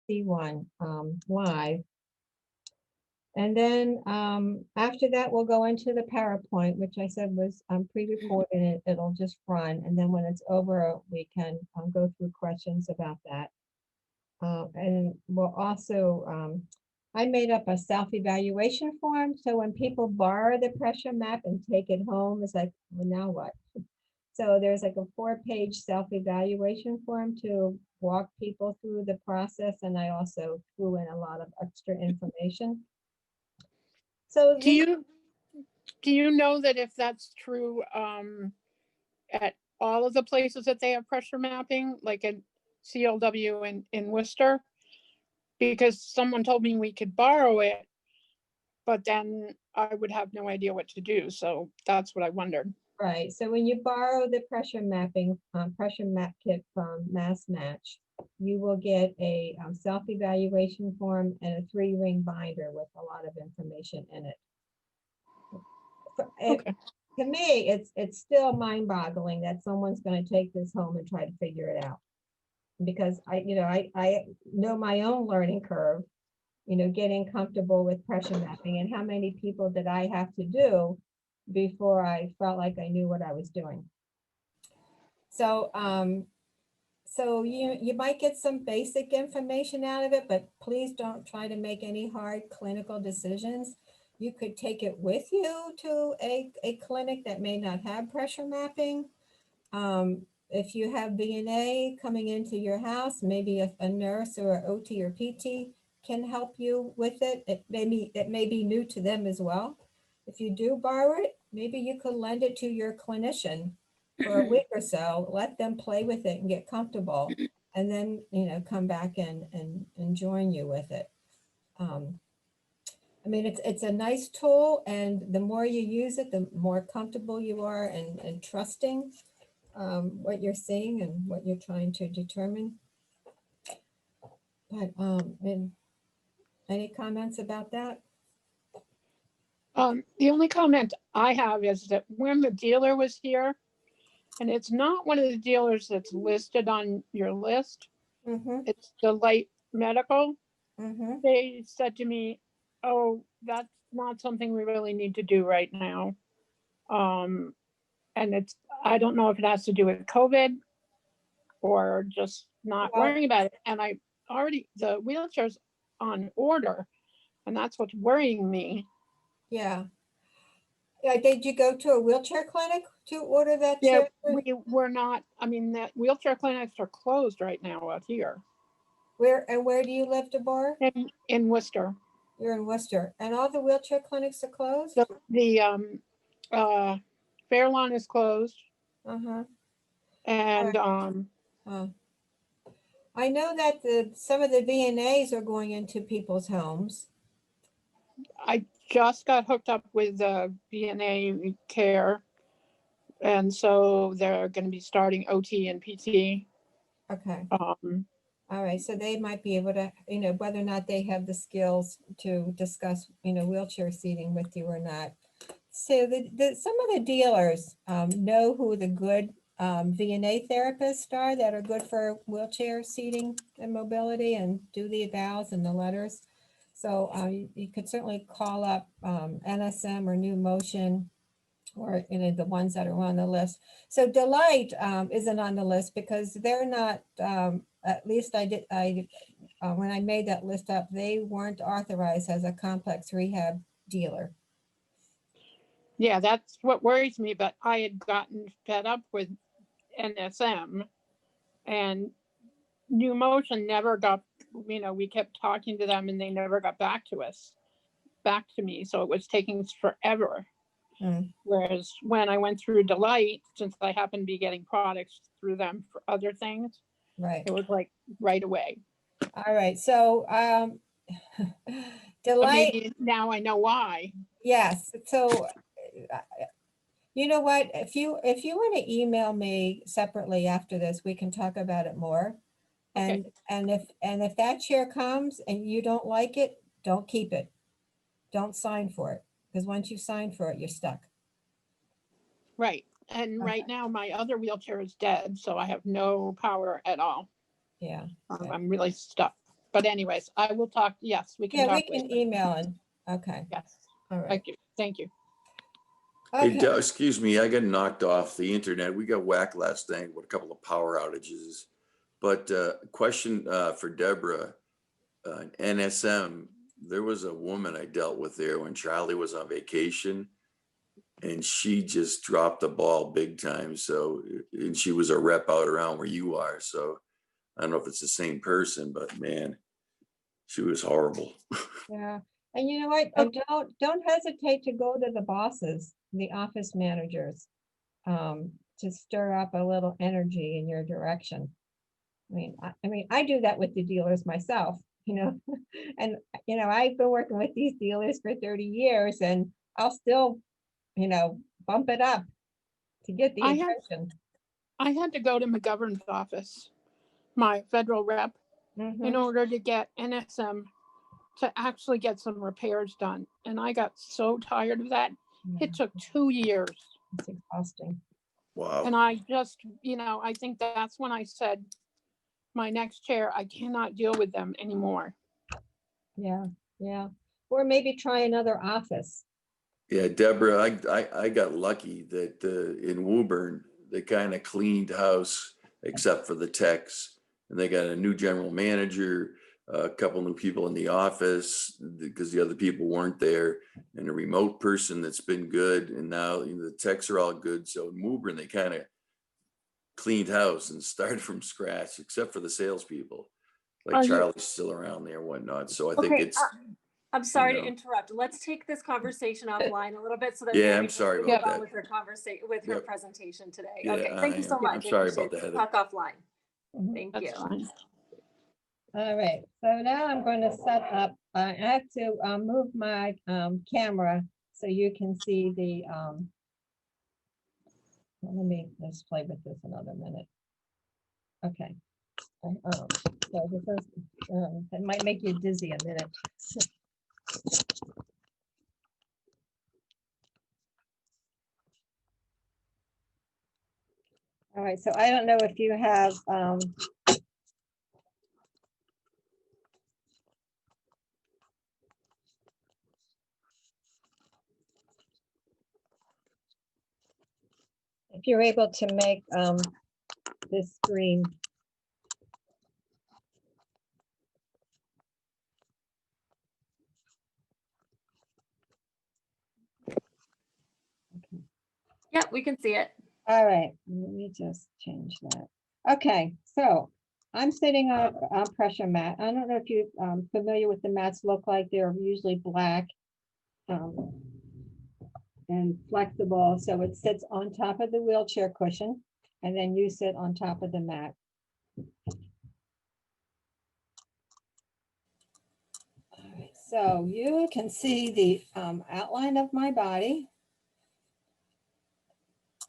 see one live. And then after that, we'll go into the PowerPoint, which I said was pre-recorded, and it'll just run. And then when it's over, we can go through questions about that. And we'll also, I made up a self-evaluation form. So when people borrow the pressure map and take it home, it's like, well, now what? So there's like a 4-page self-evaluation form to walk people through the process. And I also threw in a lot of extra information. So Do you know that if that's true at all of the places that they have pressure mapping, like in CLW in Worcester? Because someone told me we could borrow it, but then I would have no idea what to do. So that's what I wondered. Right. So when you borrow the pressure mapping, pressure map kit from Mass Match, you will get a self-evaluation form and a 3-ring binder with a lot of information in it. Okay. To me, it's still mind-boggling that someone's going to take this home and try to figure it out. Because I know my own learning curve, getting comfortable with pressure mapping, and how many people did I have to do before I felt like I knew what I was doing. So so you might get some basic information out of it, but please don't try to make any hard clinical decisions. You could take it with you to a clinic that may not have pressure mapping. If you have VNA coming into your house, maybe a nurse or OT or PT can help you with it. It may be new to them as well. If you do borrow it, maybe you could lend it to your clinician for a week or so, let them play with it and get comfortable, and then come back and join you with it. I mean, it's a nice tool, and the more you use it, the more comfortable you are and trusting what you're seeing and what you're trying to determine. But any comments about that? The only comment I have is that when the dealer was here, and it's not one of the dealers that's listed on your list, it's the Light Medical. They said to me, oh, that's not something we really need to do right now. And I don't know if it has to do with COVID or just not worrying about it. And the wheelchair's on order, and that's what's worrying me. Yeah. Did you go to a wheelchair clinic to order that Yeah, chair? we were not. I mean, that wheelchair clinics are closed right now out here. Where do you live, Deborah? In Worcester. You're in Worcester, and all the wheelchair clinics are closed. The Fairlawn is closed. And I know that some of the VNAs are going into people's homes. I just got hooked up with VNA care, and so they're going to be starting OT and PT. Okay. All right, so they might be able to, whether or not they have the skills to discuss, wheelchair seating with you or not. So some of the dealers know who the good VNA therapists are that are good for wheelchair seating and mobility, and do the evals and the letters. So you could certainly call up NSM or New Motion, or the ones that are on the list. So Delight isn't on the list because they're not. At least when I made that list up, they weren't authorized as a complex rehab dealer. Yeah, that's what worries me. But I had gotten fed up with NSM, and New Motion never got. We kept talking to them, and they never got back to me. So it was taking forever. Whereas when I went through Delight, since I happen to be getting products through them for other things, right, it was like right away. All right, so Delight. Maybe now I know why. Yes. So you know what? If you want to email me separately after this, we can talk about it more. Okay. And if that chair comes and you don't like it, don't keep it. Don't sign for it, because once you sign for it, you're stuck. Right. And right now my other wheelchair is dead, so I have no power at all. Yeah. I'm really stuck. But anyways, I will talk. Yes, we can Yeah, we talk can later. email and, okay, Yes, all right. thank you. Thank you. Hey, Okay, excuse me, I got knocked off the internet. We got whacked last night with a couple of power outages. But question for Deborah, NSM, there was a woman I dealt with there when Charlie was on vacation, and she just dropped the ball big time. So, and she was a rep out around where you are. So I don't know if it's the same person, but man, she was horrible. yeah, and you know what, don't hesitate to go to the bosses, the office managers, to stir up a little energy in your direction. I mean, I do that with the dealers myself, and, I've been working with these dealers for 30 years and I'll still, bump it up to get the I had attention. I had to go to McGovern's office, my federal rep, in Mhm. order to get NSM to actually get some repairs done. And I got so tired of that. Yeah, It took 2 years. it's exhausting. Wow. And I just, I think that's when I said, my next chair, I cannot deal with them anymore. Yeah, yeah. Or maybe try another office. Yeah, Deborah, I got lucky that in Woburn, they kind of cleaned house except for the techs. And they got a new general manager, a couple new people in the office because the other people weren't there, and a remote person that's been good. And now the techs are all good. So in Woburn, they kind of cleaned house and started from scratch, except for the salespeople. Like Are you? Charlie's still around there and whatnot. So I think Okay, it's, I'm sorry you to know. interrupt. Let's take this conversation offline a little bit so that Yeah, Mary I'm can sorry move about on that. with her conversation, with her Yep. presentation today. Yeah, Okay, thank you so I'm much. I sorry appreciate about that, it. Talk offline. Mhm. Thank you. That's fine. All right, so now I'm going to set up, I have to move my camera so you can see the, let's play with this another minute. Okay. So this is, it might make you dizzy a minute. All right, so I don't know if you have, if you're able to make this screen. Yeah, we can see it. All right, let me just change that. Okay, so I'm sitting on a pressure mat. I don't know if you're familiar with the mats look like. They're usually black and flexible. So it sits on top of the wheelchair cushion, and then you sit on top of the mat. All right, so you can see the outline of my body.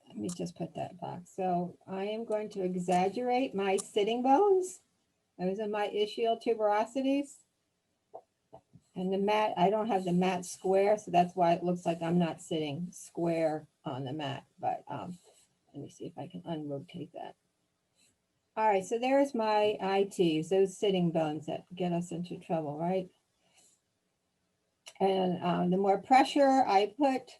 Let me just put that back. So I am going to exaggerate my sitting bones. Those are my ischial tuberosities. And the mat, I don't have the mat square, so that's why it looks like I'm not sitting square on the mat. But let me see if I can unrotate that. All right, so there's my ITs, those sitting bones that get us into trouble, right? And the more pressure I put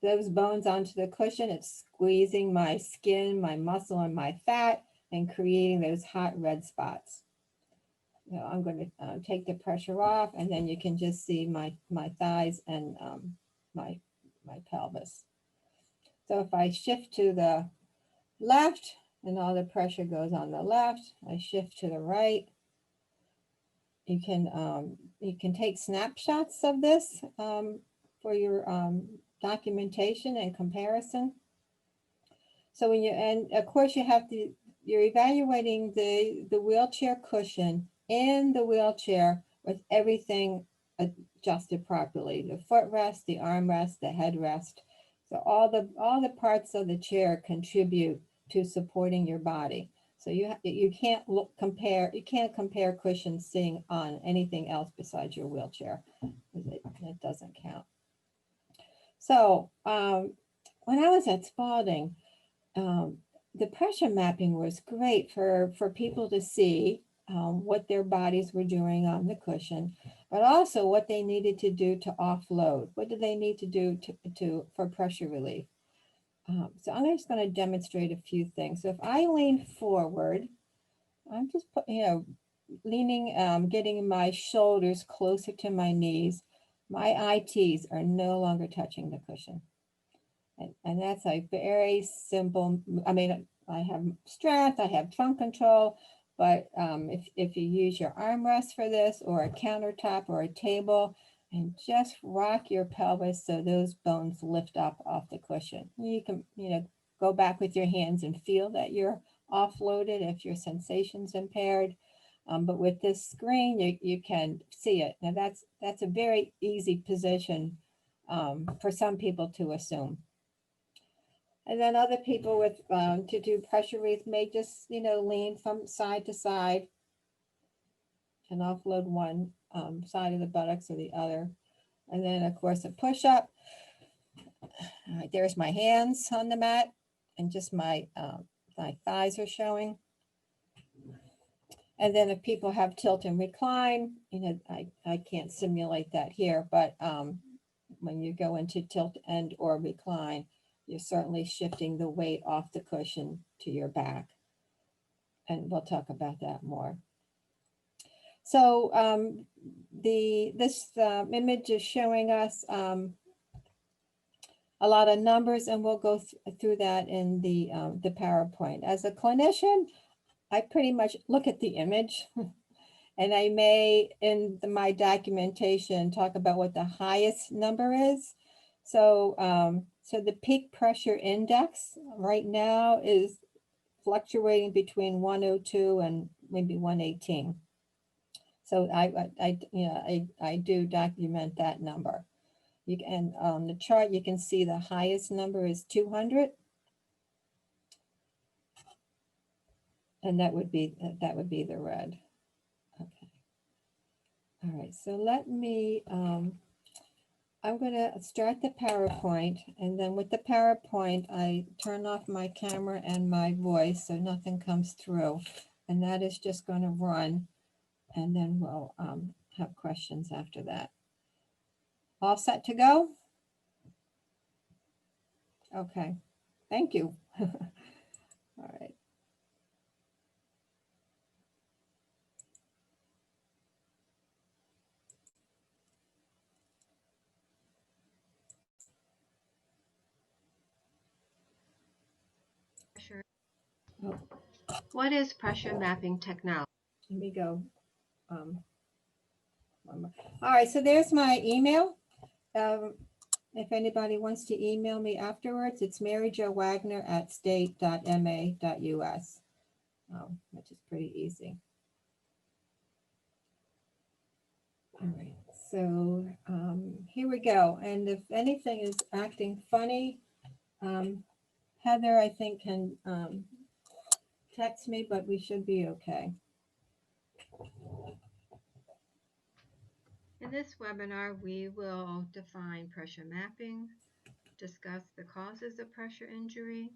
those bones onto the cushion, it's squeezing my skin, my muscle, and my fat, and creating those hot red spots. So I'm going to take the pressure off, and then you can just see my thighs and my pelvis. So if I shift to the left, and all the pressure goes on the left, I shift to the right. You can take snapshots of this for your documentation and comparison. So when and of course you're evaluating the wheelchair cushion in the wheelchair with everything adjusted properly, the footrest, the armrest, the headrest. So all the parts of the chair contribute to supporting your body. So you can't compare cushions sitting on anything else besides your wheelchair. It doesn't count. So when I was at Spalding, the pressure mapping was great for people to see what their bodies were doing on the cushion, but also what they needed to do to offload. What do they need to do for pressure relief? So I'm just going to demonstrate a few things. So if I lean forward, I'm just leaning, getting my shoulders closer to my knees. My ITs are no longer touching the cushion. And that's a very simple, I mean, I have strength, I have trunk control, but if you use your armrest for this, or a countertop or a table, and just rock your pelvis so those bones lift up off the cushion. You can, go back with your hands and feel that you're offloaded if your sensation's impaired. But with this screen, you can see it. Now that's a very easy position for some people to assume. And then other people with to do pressure relief may just, lean from side to side and offload one side of the buttocks or the other. And then, of course, a push-up. All right, there's my hands on the mat, and just my thighs are showing. And then if people have tilt and recline, I can't simulate that here, but when you go into tilt and or recline, you're certainly shifting the weight off the cushion to your back. And we'll talk about that more. So this image is showing us a lot of numbers, and we'll go through that in the PowerPoint. As a clinician, I pretty much look at the image and I may, in my documentation, talk about what the highest number is. So, so the peak pressure index right now is fluctuating between 102 and maybe 118. So I do document that number. You can, on the chart, you can see the highest number is 200. And that would be the red. Okay. All right, so let me, I'm gonna start the PowerPoint, and then with the PowerPoint, I turn off my camera and my voice so nothing comes through. And that is just gonna run, and then we'll have questions after that. All set to go? Okay, thank you. All right. Oh. What is pressure mapping technology? Let me go. All right, so there's my email. If anybody wants to email me afterwards, it's maryjowagner@state.ma.us, which is pretty easy. All right, so here we go. And if anything is acting funny, Heather, I think, can text me, but we should be okay. In this webinar, we will define pressure mapping, discuss the causes of pressure injury,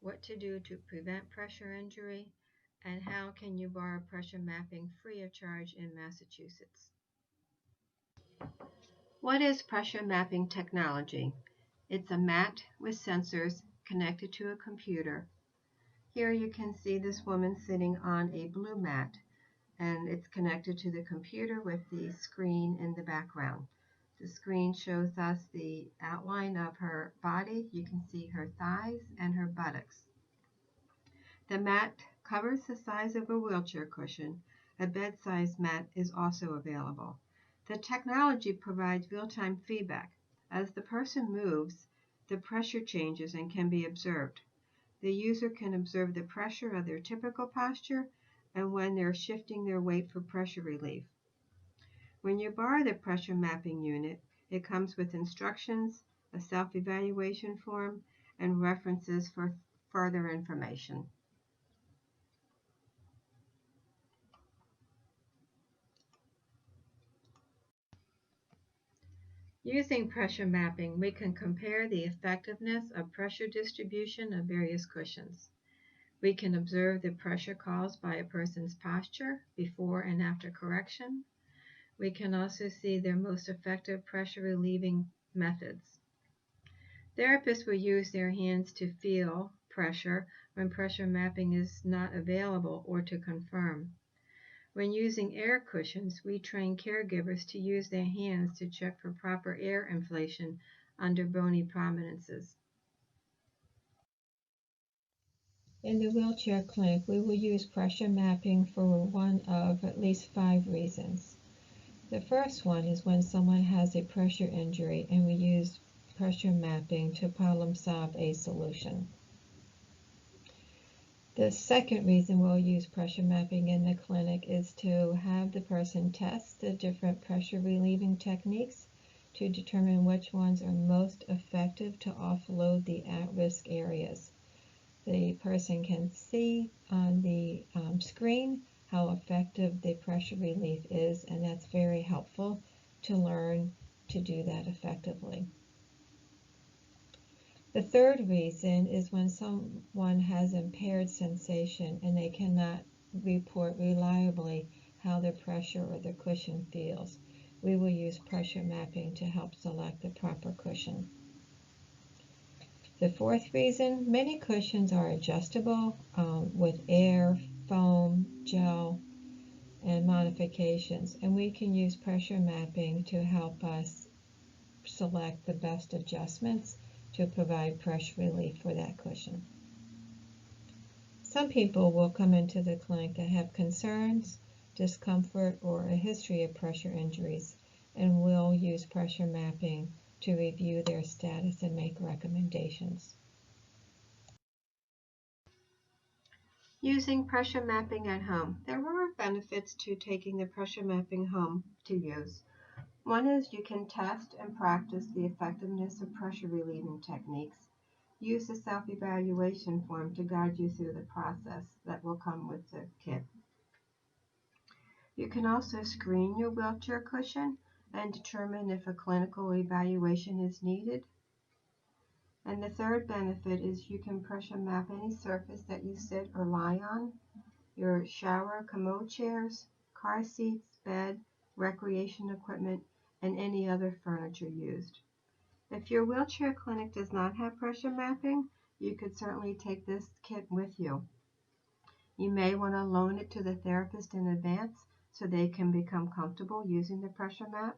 what to do to prevent pressure injury, and how can you borrow pressure mapping free of charge in Massachusetts. What is pressure mapping technology? It's a mat with sensors connected to a computer. Here you can see this woman sitting on a blue mat, and it's connected to the computer with the screen in the background. The screen shows us the outline of her body. You can see her thighs and her buttocks. The mat covers the size of a wheelchair cushion. A bed-sized mat is also available. The technology provides real-time feedback. As the person moves, the pressure changes and can be observed. The user can observe the pressure of their typical posture and when they're shifting their weight for pressure relief. When you borrow the pressure mapping unit, it comes with instructions, a self-evaluation form, and references for further information. Using pressure mapping, we can compare the effectiveness of pressure distribution of various cushions. We can observe the pressure caused by a person's posture before and after correction. We can also see their most effective pressure relieving methods. Therapists will use their hands to feel pressure when pressure mapping is not available or to confirm. When using air cushions, we train caregivers to use their hands to check for proper air inflation under bony prominences. In the wheelchair clinic, we will use pressure mapping for one of at least 5 reasons. The first one is when someone has a pressure injury and we use pressure mapping to problem solve a solution. The second reason we'll use pressure mapping in the clinic is to have the person test the different pressure relieving techniques to determine which ones are most effective to offload the at-risk areas. The person can see on the screen how effective the pressure relief is, and that's very helpful to learn to do that effectively. The third reason is when someone has impaired sensation and they cannot report reliably how the pressure or the cushion feels. We will use pressure mapping to help select the proper cushion. The fourth reason, many cushions are adjustable with air, foam, gel, and modifications, and we can use pressure mapping to help us select the best adjustments to provide pressure relief for that cushion. Some people will come into the clinic that have concerns, discomfort, or a history of pressure injuries, and we'll use pressure mapping to review their status and make recommendations. Using pressure mapping at home. There are benefits to taking the pressure mapping home to use. One is you can test and practice the effectiveness of pressure relieving techniques. Use the self-evaluation form to guide you through the process that will come with the kit. You can also screen your wheelchair cushion and determine if a clinical evaluation is needed. And the third benefit is you can pressure map any surface that you sit or lie on, your shower, commode chairs, car seats, bed, recreation equipment, and any other furniture used. If your wheelchair clinic does not have pressure mapping, you could certainly take this kit with you. You may want to loan it to the therapist in advance so they can become comfortable using the pressure map,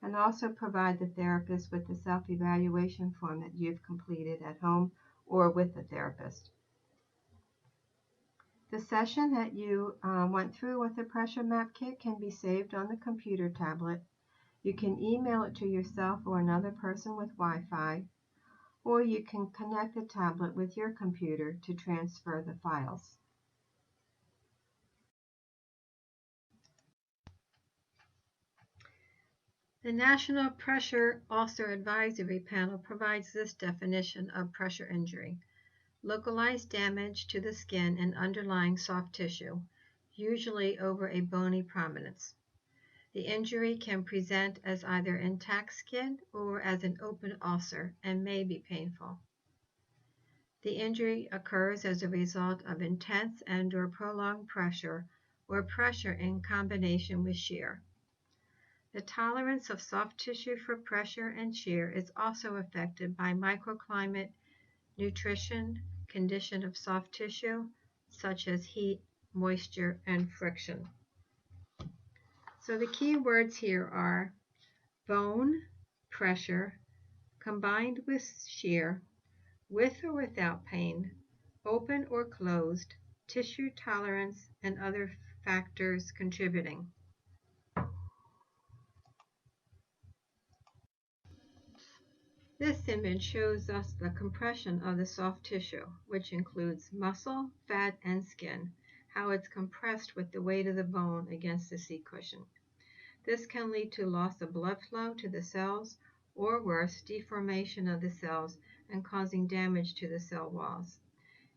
and also provide the therapist with the self-evaluation form that you've completed at home or with the therapist. The session that you went through with the pressure map kit can be saved on the computer tablet. You can email it to yourself or another person with Wi-Fi, or you can connect the tablet with your computer to transfer the files. The National Pressure Ulcer Advisory Panel provides this definition of pressure injury: localized damage to the skin and underlying soft tissue, usually over a bony prominence. The injury can present as either intact skin or as an open ulcer and may be painful. The injury occurs as a result of intense and/or prolonged pressure or pressure in combination with shear. The tolerance of soft tissue for pressure and shear is also affected by microclimate, nutrition, condition of soft tissue, such as heat, moisture, and friction. So the key words here are bone, pressure, combined with shear, with or without pain, open or closed, tissue tolerance, and other factors contributing. This image shows us the compression of the soft tissue, which includes muscle, fat, and skin, how it's compressed with the weight of the bone against the seat cushion. This can lead to loss of blood flow to the cells, or worse, deformation of the cells and causing damage to the cell walls.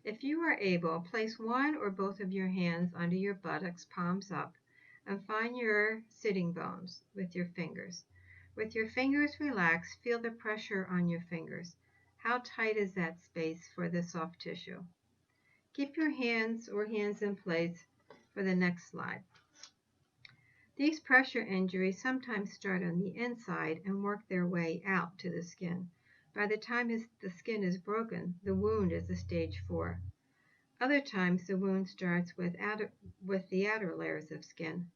If you are able, place one or both of your hands under your buttocks, palms up, and find your sitting bones with your fingers. With your fingers relaxed, feel the pressure on your fingers. How tight is that space for the soft tissue? Keep your hands in place for the next slide. These pressure injuries sometimes start on the inside and work their way out to the skin. By the time the skin is broken, the wound is a stage 4. Other times, the wound starts with the outer layers of skin.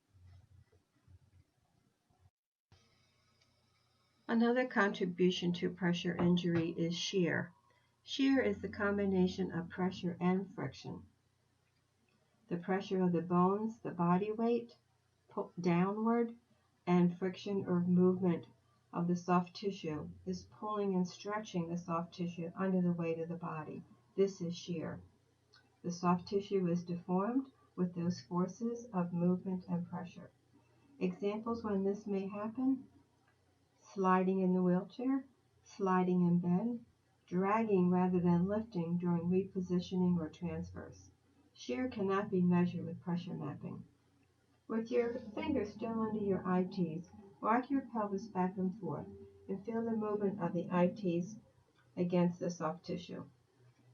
Another contribution to pressure injury is shear. Shear is the combination of pressure and friction. The pressure of the bones, the body weight, downward, and friction or movement of the soft tissue is pulling and stretching the soft tissue under the weight of the body. This is shear. The soft tissue is deformed with those forces of movement and pressure. Examples when this may happen: sliding in the wheelchair, sliding in bed, dragging rather than lifting during repositioning or transfers. Shear cannot be measured with pressure mapping. With your fingers still under your ITs, rock your pelvis back and forth and feel the movement of the ITs against the soft tissue.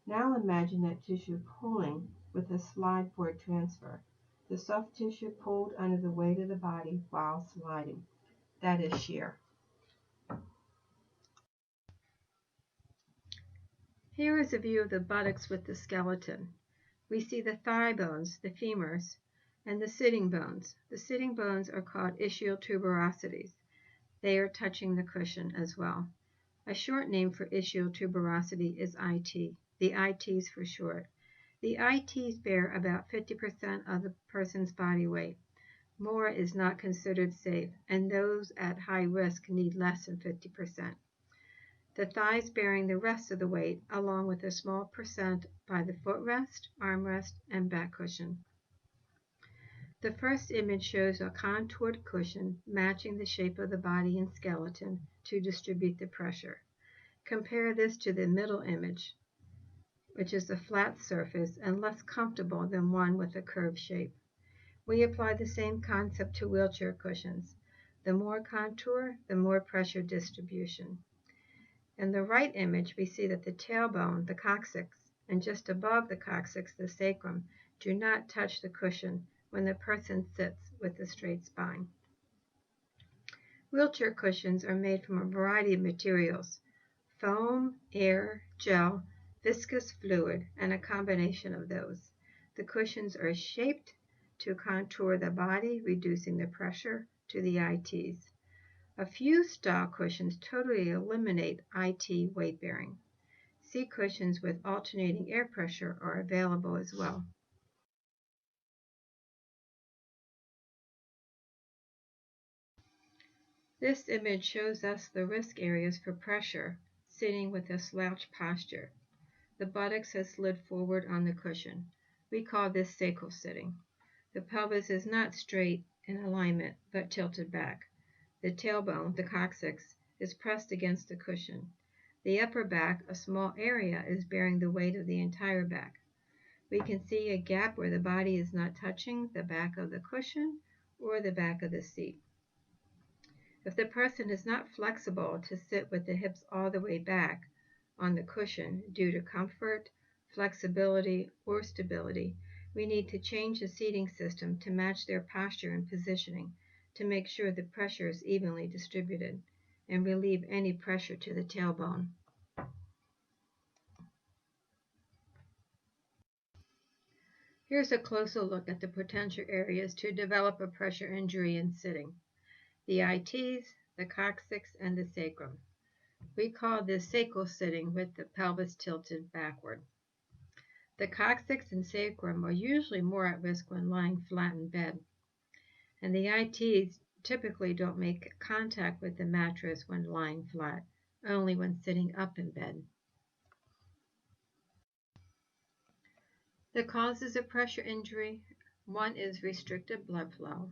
Now imagine that tissue pulling with a slide for a transfer. The soft tissue pulled under the weight of the body while sliding. That is shear. Here is a view of the buttocks with the skeleton. We see the thigh bones, the femurs, and the sitting bones. The sitting bones are called ischial tuberosities. They are touching the cushion as well. A short name for ischial tuberosity is IT, the ITs for short. The ITs bear about 50% of the person's body weight. More is not considered safe, and those at high risk need less than 50%. The thighs bearing the rest of the weight, along with a small percent by the footrest, armrest, and back cushion. The first image shows a contoured cushion matching the shape of the body and skeleton to distribute the pressure. Compare this to the middle image, which is a flat surface and less comfortable than one with a curved shape. We apply the same concept to wheelchair cushions. The more contour, the more pressure distribution. In the right image, we see that the tailbone, the coccyx, and just above the coccyx, the sacrum, do not touch the cushion when the person sits with a straight spine. Wheelchair cushions are made from a variety of materials: foam, air, gel, viscous fluid, and a combination of those. The cushions are shaped to contour the body, reducing the pressure to the ITs. A few style cushions totally eliminate IT weight bearing. Seat cushions with alternating air pressure are available as well. This image shows us the risk areas for pressure sitting with a slouch posture. The buttocks has slid forward on the cushion. We call this sacral sitting. The pelvis is not straight in alignment, but tilted back. The tailbone, the coccyx, is pressed against the cushion. The upper back, a small area, is bearing the weight of the entire back. We can see a gap where the body is not touching the back of the cushion or the back of the seat. If the person is not flexible to sit with the hips all the way back on the cushion due to comfort, flexibility, or stability, we need to change the seating system to match their posture and positioning to make sure the pressure is evenly distributed and relieve any pressure to the tailbone. Here's a closer look at the potential areas to develop a pressure injury in sitting: the ITs, the coccyx, and the sacrum. We call this sacral sitting with the pelvis tilted backward. The coccyx and sacrum are usually more at risk when lying flat in bed, and the ITs typically don't make contact with the mattress when lying flat, only when sitting up in bed. The causes of pressure injury: one is restricted blood flow.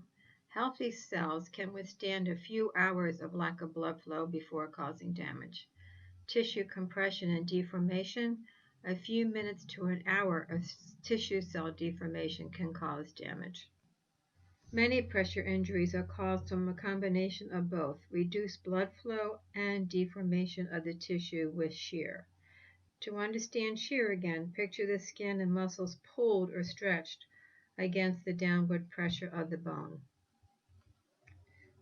Healthy cells can withstand a few hours of lack of blood flow before causing damage. Tissue compression and deformation: a few minutes to an hour of tissue cell deformation can cause damage. Many pressure injuries are caused from a combination of both reduced blood flow and deformation of the tissue with shear. To understand shear again, picture the skin and muscles pulled or stretched against the downward pressure of the bone.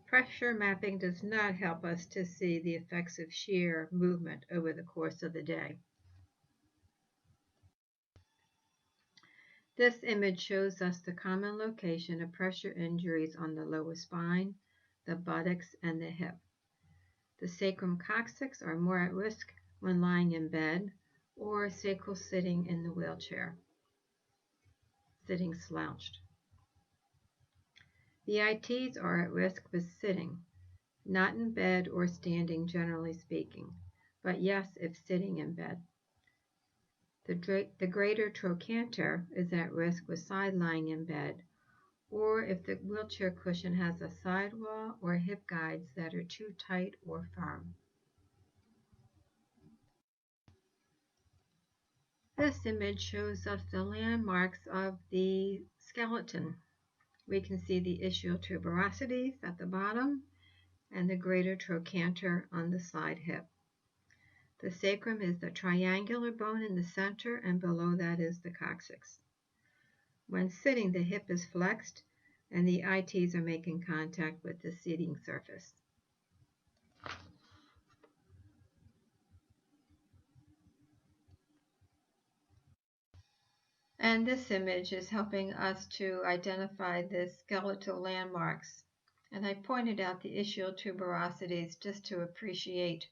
Pressure mapping does not help us to see the effects of shear movement over the course of the day. This image shows us the common location of pressure injuries on the lower spine, the buttocks, and the hip. The sacrum coccyx are more at risk when lying in bed or sacral sitting in the wheelchair, sitting slouched. The ITs are at risk with sitting, not in bed or standing generally speaking, but yes, if sitting in bed. The greater trochanter is at risk with side lying in bed, or if the wheelchair cushion has a sidewall or hip guides that are too tight or firm. This image shows us the landmarks of the skeleton. We can see the ischial tuberosities at the bottom and the greater trochanter on the side hip. The sacrum is the triangular bone in the center, and below that is the coccyx. When sitting, the hip is flexed and the ITs are making contact with the seating surface. And this image is helping us to identify the skeletal landmarks. And I pointed out the ischial tuberosities just to appreciate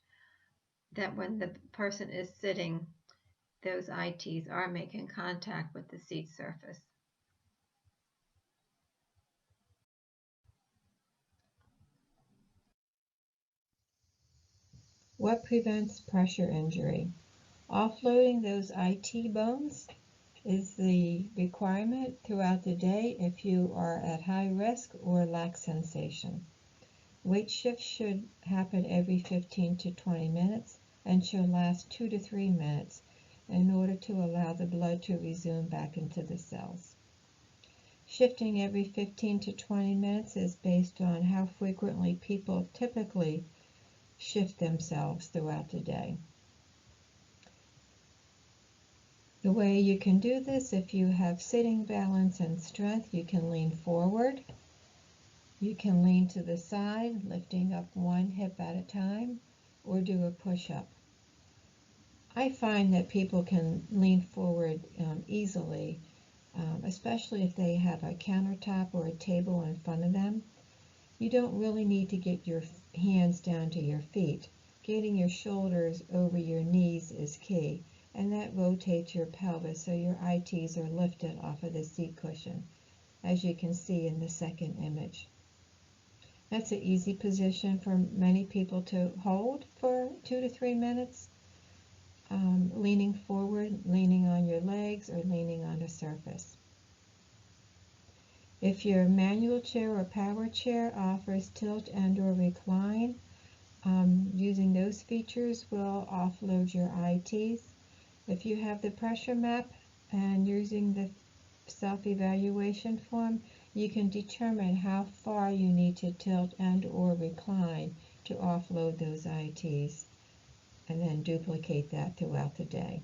that when the person is sitting, those ITs are making contact with the seat surface. What prevents pressure injury? Offloading those IT bones is the requirement throughout the day if you are at high risk or lack sensation. Weight shifts should happen every 15 to 20 minutes and should last 2 to 3 minutes in order to allow the blood to resume back into the cells. Shifting every 15 to 20 minutes is based on how frequently people typically shift themselves throughout the day. The way you can do this, if you have sitting balance and strength, you can lean forward. You can lean to the side, lifting up one hip at a time, or do a push-up. I find that people can lean forward easily, especially if they have a countertop or a table in front of them. You don't really need to get your hands down to your feet. Getting your shoulders over your knees is key, and that rotates your pelvis so your ITs are lifted off of the seat cushion, as you can see in the second image. That's an easy position for many people to hold for 2 to 3 minutes, leaning forward, leaning on your legs, or leaning on a surface. If your manual chair or power chair offers tilt and or recline, using those features will offload your ITs. If you have the pressure map and using the self-evaluation form, you can determine how far you need to tilt and or recline to offload those ITs, and then duplicate that throughout the day.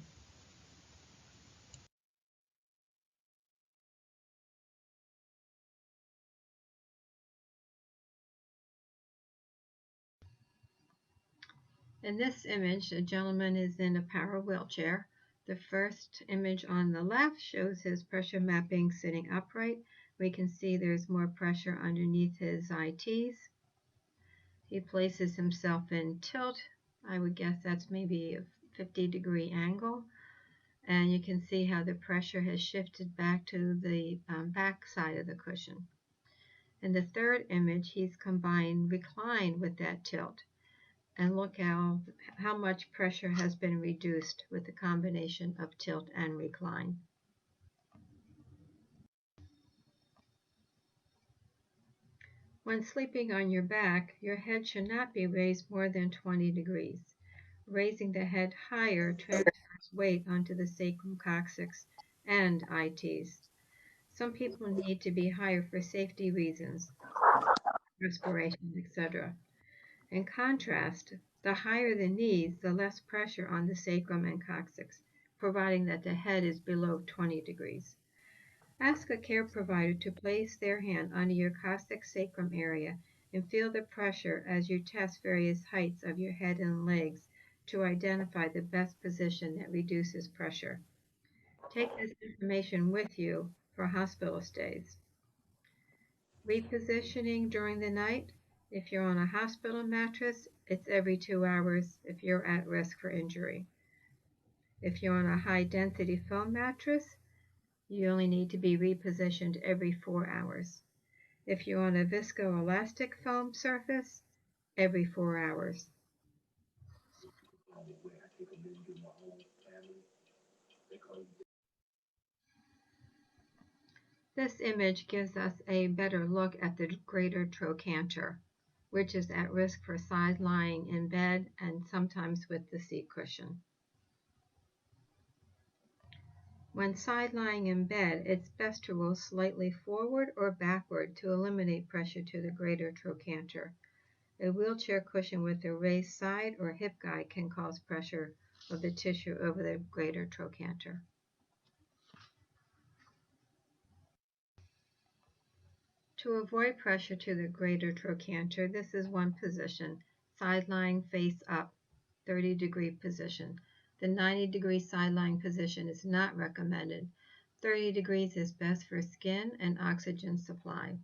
In this image, a gentleman is in a power wheelchair. The first image on the left shows his pressure mapping sitting upright. We can see there's more pressure underneath his ITs. He places himself in tilt. I would guess that's maybe a 50-degree angle. And you can see how the pressure has shifted back to the back side of the cushion. In the third image, he's combined recline with that tilt. And look how much pressure has been reduced with the combination of tilt and recline. When sleeping on your back, your head should not be raised more than 20 degrees. Raising the head higher transfers weight onto the sacrum coccyx and ITs. Some people need to be higher for safety reasons, respiration, etc. In contrast, The higher the knees, the less pressure on the sacrum and coccyx, providing that the head is below 20 degrees. Ask a care provider to place their hand under your coccyx sacrum area and feel the pressure as you test various heights of your head and legs to identify the best position that reduces pressure. Take this information with you for hospital stays. Repositioning during the night. If you're on a hospital mattress, it's every 2 hours if you're at risk for injury. If you're on a high-density foam mattress, you only need to be repositioned every 4 hours. If you're on a viscoelastic foam surface, every 4 hours. This image gives us a better look at the Greater Trochanter, which is at risk for side lying in bed and sometimes with the seat cushion. When side lying in bed, it's best to roll slightly forward or backward to eliminate pressure to the Greater Trochanter. A wheelchair cushion with a raised side or hip guide can cause pressure of the tissue over the Greater Trochanter. To avoid pressure to the Greater Trochanter, this is one position, side lying face up, 30-degree position. The 90-degree side lying position is not recommended. 30 degrees is best for skin and oxygen supply.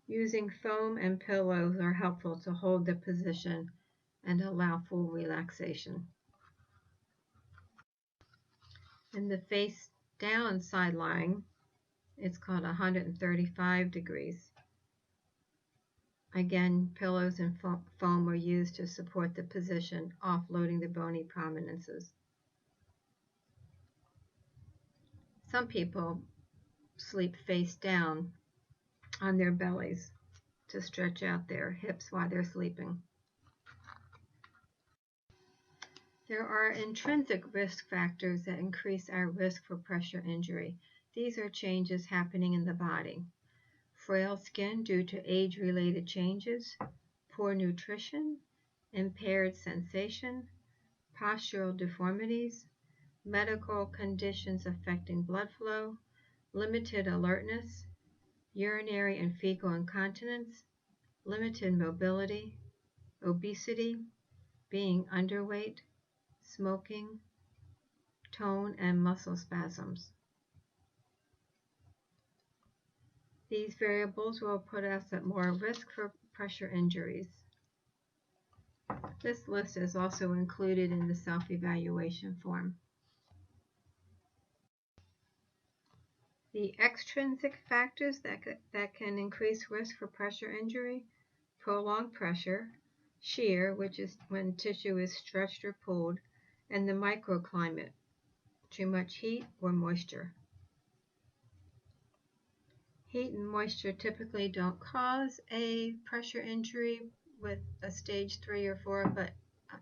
Using foam and pillows are helpful to hold the position and allow full relaxation. In the face down side lying, it's called 135 degrees. Again, pillows and foam are used to support the position, offloading the bony prominences. Some people sleep face down on their bellies to stretch out their hips while they're sleeping. There are intrinsic risk factors that increase our risk for pressure injury. These are changes happening in the body. Frail skin due to age-related changes, poor nutrition, impaired sensation, postural deformities, medical conditions affecting blood flow, limited alertness, urinary and fecal incontinence, limited mobility, obesity, being underweight, smoking, tone and muscle spasms. These variables will put us at more risk for pressure injuries. This list is also included in the self-evaluation form. The extrinsic factors that can increase risk for pressure injury: prolonged pressure, shear, which is when tissue is stretched or pulled, and the microclimate, too much heat or moisture. Heat and moisture typically don't cause a pressure injury with a stage 3 or 4, but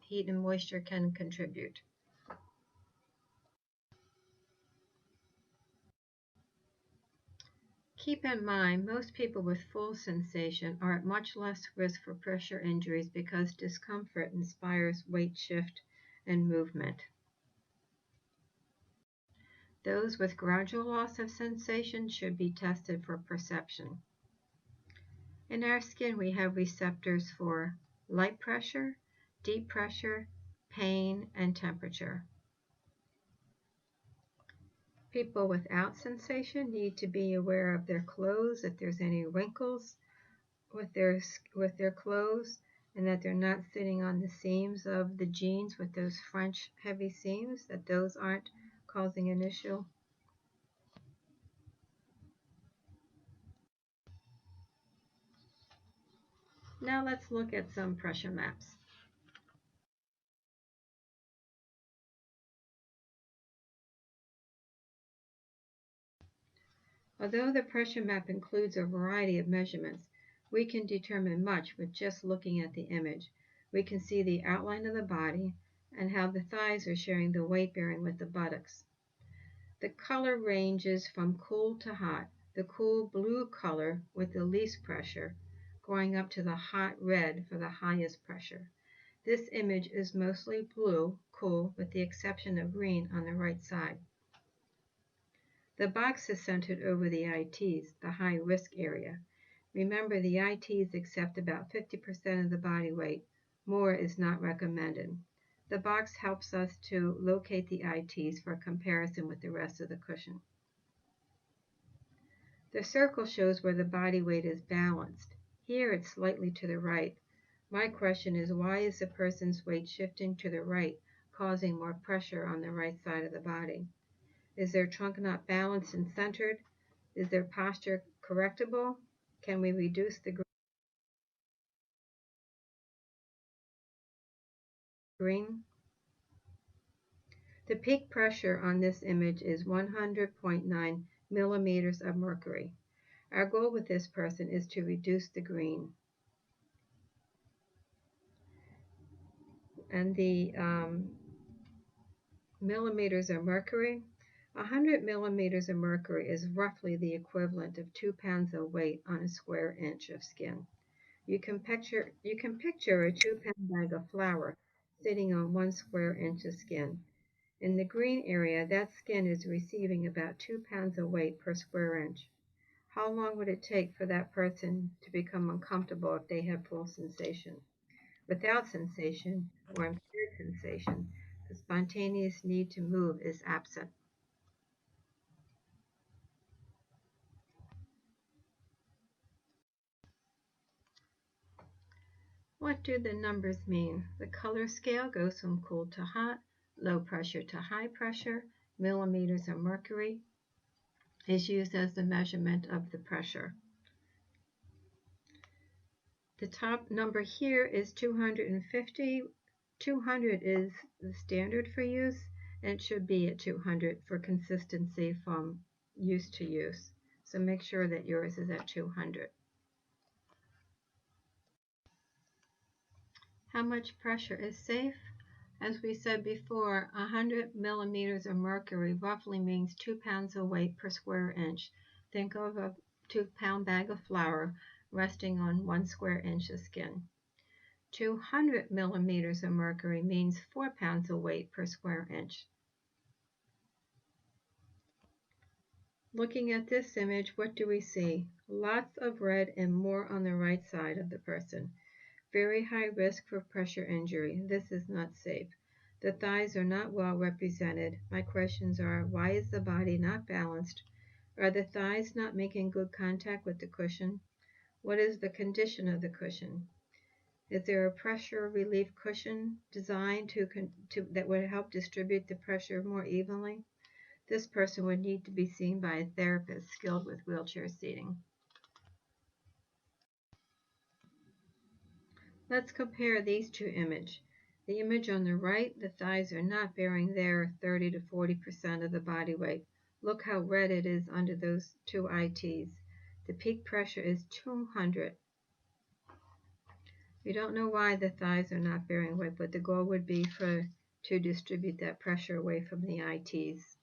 heat and moisture can contribute. Keep in mind, most people with full sensation are at much less risk for pressure injuries because discomfort inspires weight shift and movement. Those with gradual loss of sensation should be tested for perception. In our skin, we have receptors for light pressure, deep pressure, pain, and temperature. People without sensation need to be aware of their clothes, if there's any wrinkles with their clothes, and that they're not sitting on the seams of the jeans with those French heavy seams, that those aren't causing an issue. Now let's look at some pressure maps. Although the pressure map includes a variety of measurements, we can determine much with just looking at the image. We can see the outline of the body and how the thighs are sharing the weight bearing with the buttocks. The color ranges from cool to hot. the cool blue color with the least pressure, going up to the hot red for the highest pressure. This image is mostly blue, cool, with the exception of green on the right side. The box is centered over the ITs, the high risk area. Remember, the ITs accept about 50% of the body weight. More is not recommended. The box helps us to locate the ITs for comparison with the rest of the cushion. The circle shows where the body weight is balanced. Here it's slightly to the right. My question is, why is the person's weight shifting to the right, causing more pressure on the right side of the body? Is their trunk not balanced and centered? Is their posture correctable? Can we reduce the green? The peak pressure on this image is 100.9 millimeters of mercury. Our goal with this person is to reduce the green. And the millimeters of mercury, 100 millimeters of mercury is roughly the equivalent of 2 pounds of weight on a square inch of skin. You can picture a 2-pound bag of flour sitting on 1 square inch of skin. In the green area, that skin is receiving about 2 pounds of weight per square inch. How long would it take for that person to become uncomfortable if they have full sensation? Without sensation or impaired sensation, the spontaneous need to move is absent. What do the numbers mean? The color scale goes from cool to hot, low pressure to high pressure. Millimeters of mercury is used as the measurement of the pressure. The top number here is 250. 200 is the standard for use, and it should be at 200 for consistency from use to use. So make sure that yours is at 200. How much pressure is safe? As we said before, 100 millimeters of mercury roughly means 2 pounds of weight per square inch. Think of a 2-pound bag of flour resting on 1 square inch of skin. 200 millimeters of mercury means 4 pounds of weight per square inch. Looking at this image, what do we see? Lots of red and more on the right side of the person. Very high risk for pressure injury. This is not safe. The thighs are not well represented. My questions are, why is the body not balanced? Are the thighs not making good contact with the cushion? What is the condition of the cushion? Is there a pressure relief cushion designed that would help distribute the pressure more evenly? This person would need to be seen by a therapist skilled with wheelchair seating. Let's compare these two images. The image on the right, the thighs are not bearing their 30 to 40% of the body weight. Look how red it is under those two ITs. The peak pressure is 200. We don't know why the thighs are not bearing weight, but the goal would be to distribute that pressure away from the ITs.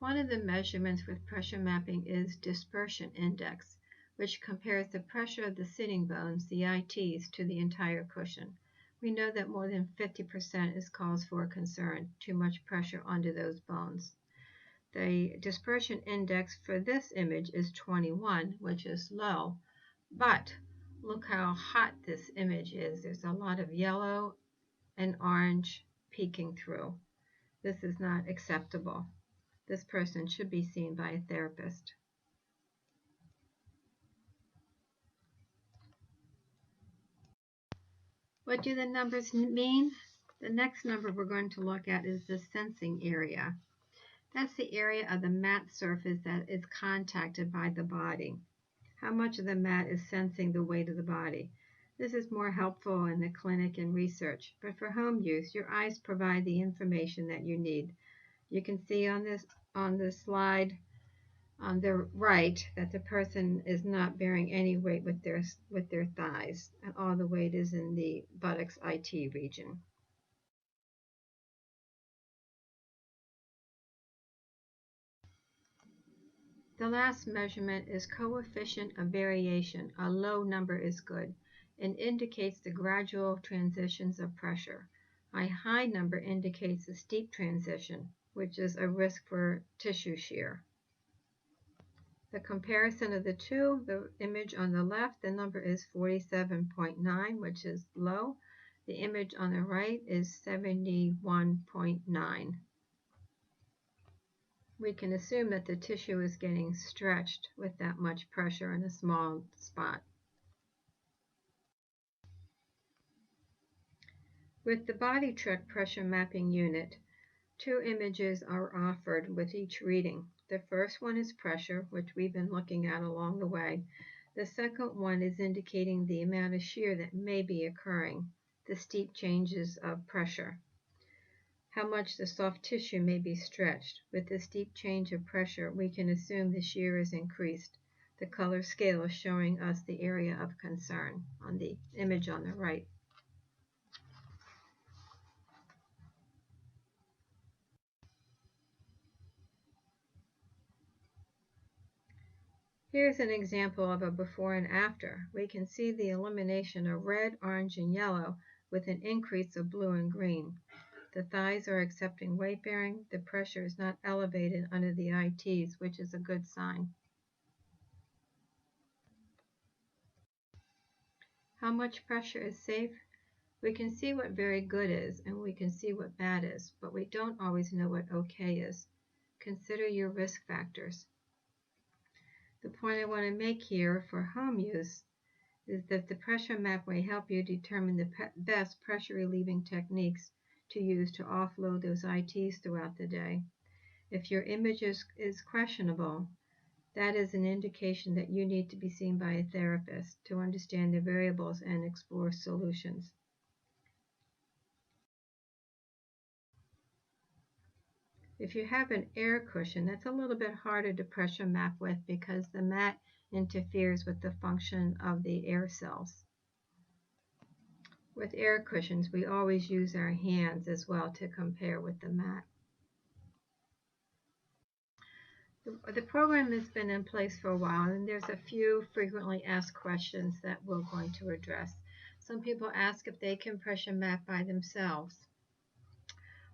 One of the measurements with pressure mapping is dispersion index, which compares the pressure of the sitting bones, the ITs, to the entire cushion. We know that more than 50% is cause for concern, too much pressure onto those bones. The dispersion index for this image is 21, which is low, but look how hot this image is. There's a lot of yellow and orange peeking through. This is not acceptable. This person should be seen by a therapist. What do the numbers mean? The next number we're going to look at is the sensing area. That's the area of the mat surface that is contacted by the body. How much of the mat is sensing the weight of the body? This is more helpful in the clinic and research, but for home use, your eyes provide the information that you need. You can see on this slide on the right that the person is not bearing any weight with their thighs, and all the weight is in the buttocks IT region. The last measurement is coefficient of variation. A low number is good and indicates the gradual transitions of pressure. A high number indicates a steep transition, which is a risk for tissue shear. The comparison of the two, the image on the left, the number is 47.9, which is low. The image on the right is 71.9. We can assume that the tissue is getting stretched with that much pressure in a small spot. With the body track pressure mapping unit, two images are offered with each reading. The first one is pressure, which we've been looking at along the way. The second one is indicating the amount of shear that may be occurring, the steep changes of pressure. How much the soft tissue may be stretched. With the steep change of pressure, we can assume the shear is increased. The color scale is showing us the area of concern on the image on the right. Here's an example of a before and after. We can see the elimination of red, orange, and yellow with an increase of blue and green. The thighs are accepting weight bearing. The pressure is not elevated under the ITs, which is a good sign. How much pressure is safe? We can see what very good is, and we can see what bad is, but we don't always know what okay is. Consider your risk factors. The point I want to make here for home use is that the pressure map may help you determine the best pressure relieving techniques to use to offload those ITs throughout the day. If your image is questionable, that is an indication that you need to be seen by a therapist to understand the variables and explore solutions. If you have an air cushion, that's a little bit harder to pressure map with because the mat interferes with the function of the air cells. With air cushions, we always use our hands as well to compare with the mat. The program has been in place for a while, and there's a few frequently asked questions that we're going to address. Some people ask if they can pressure map by themselves.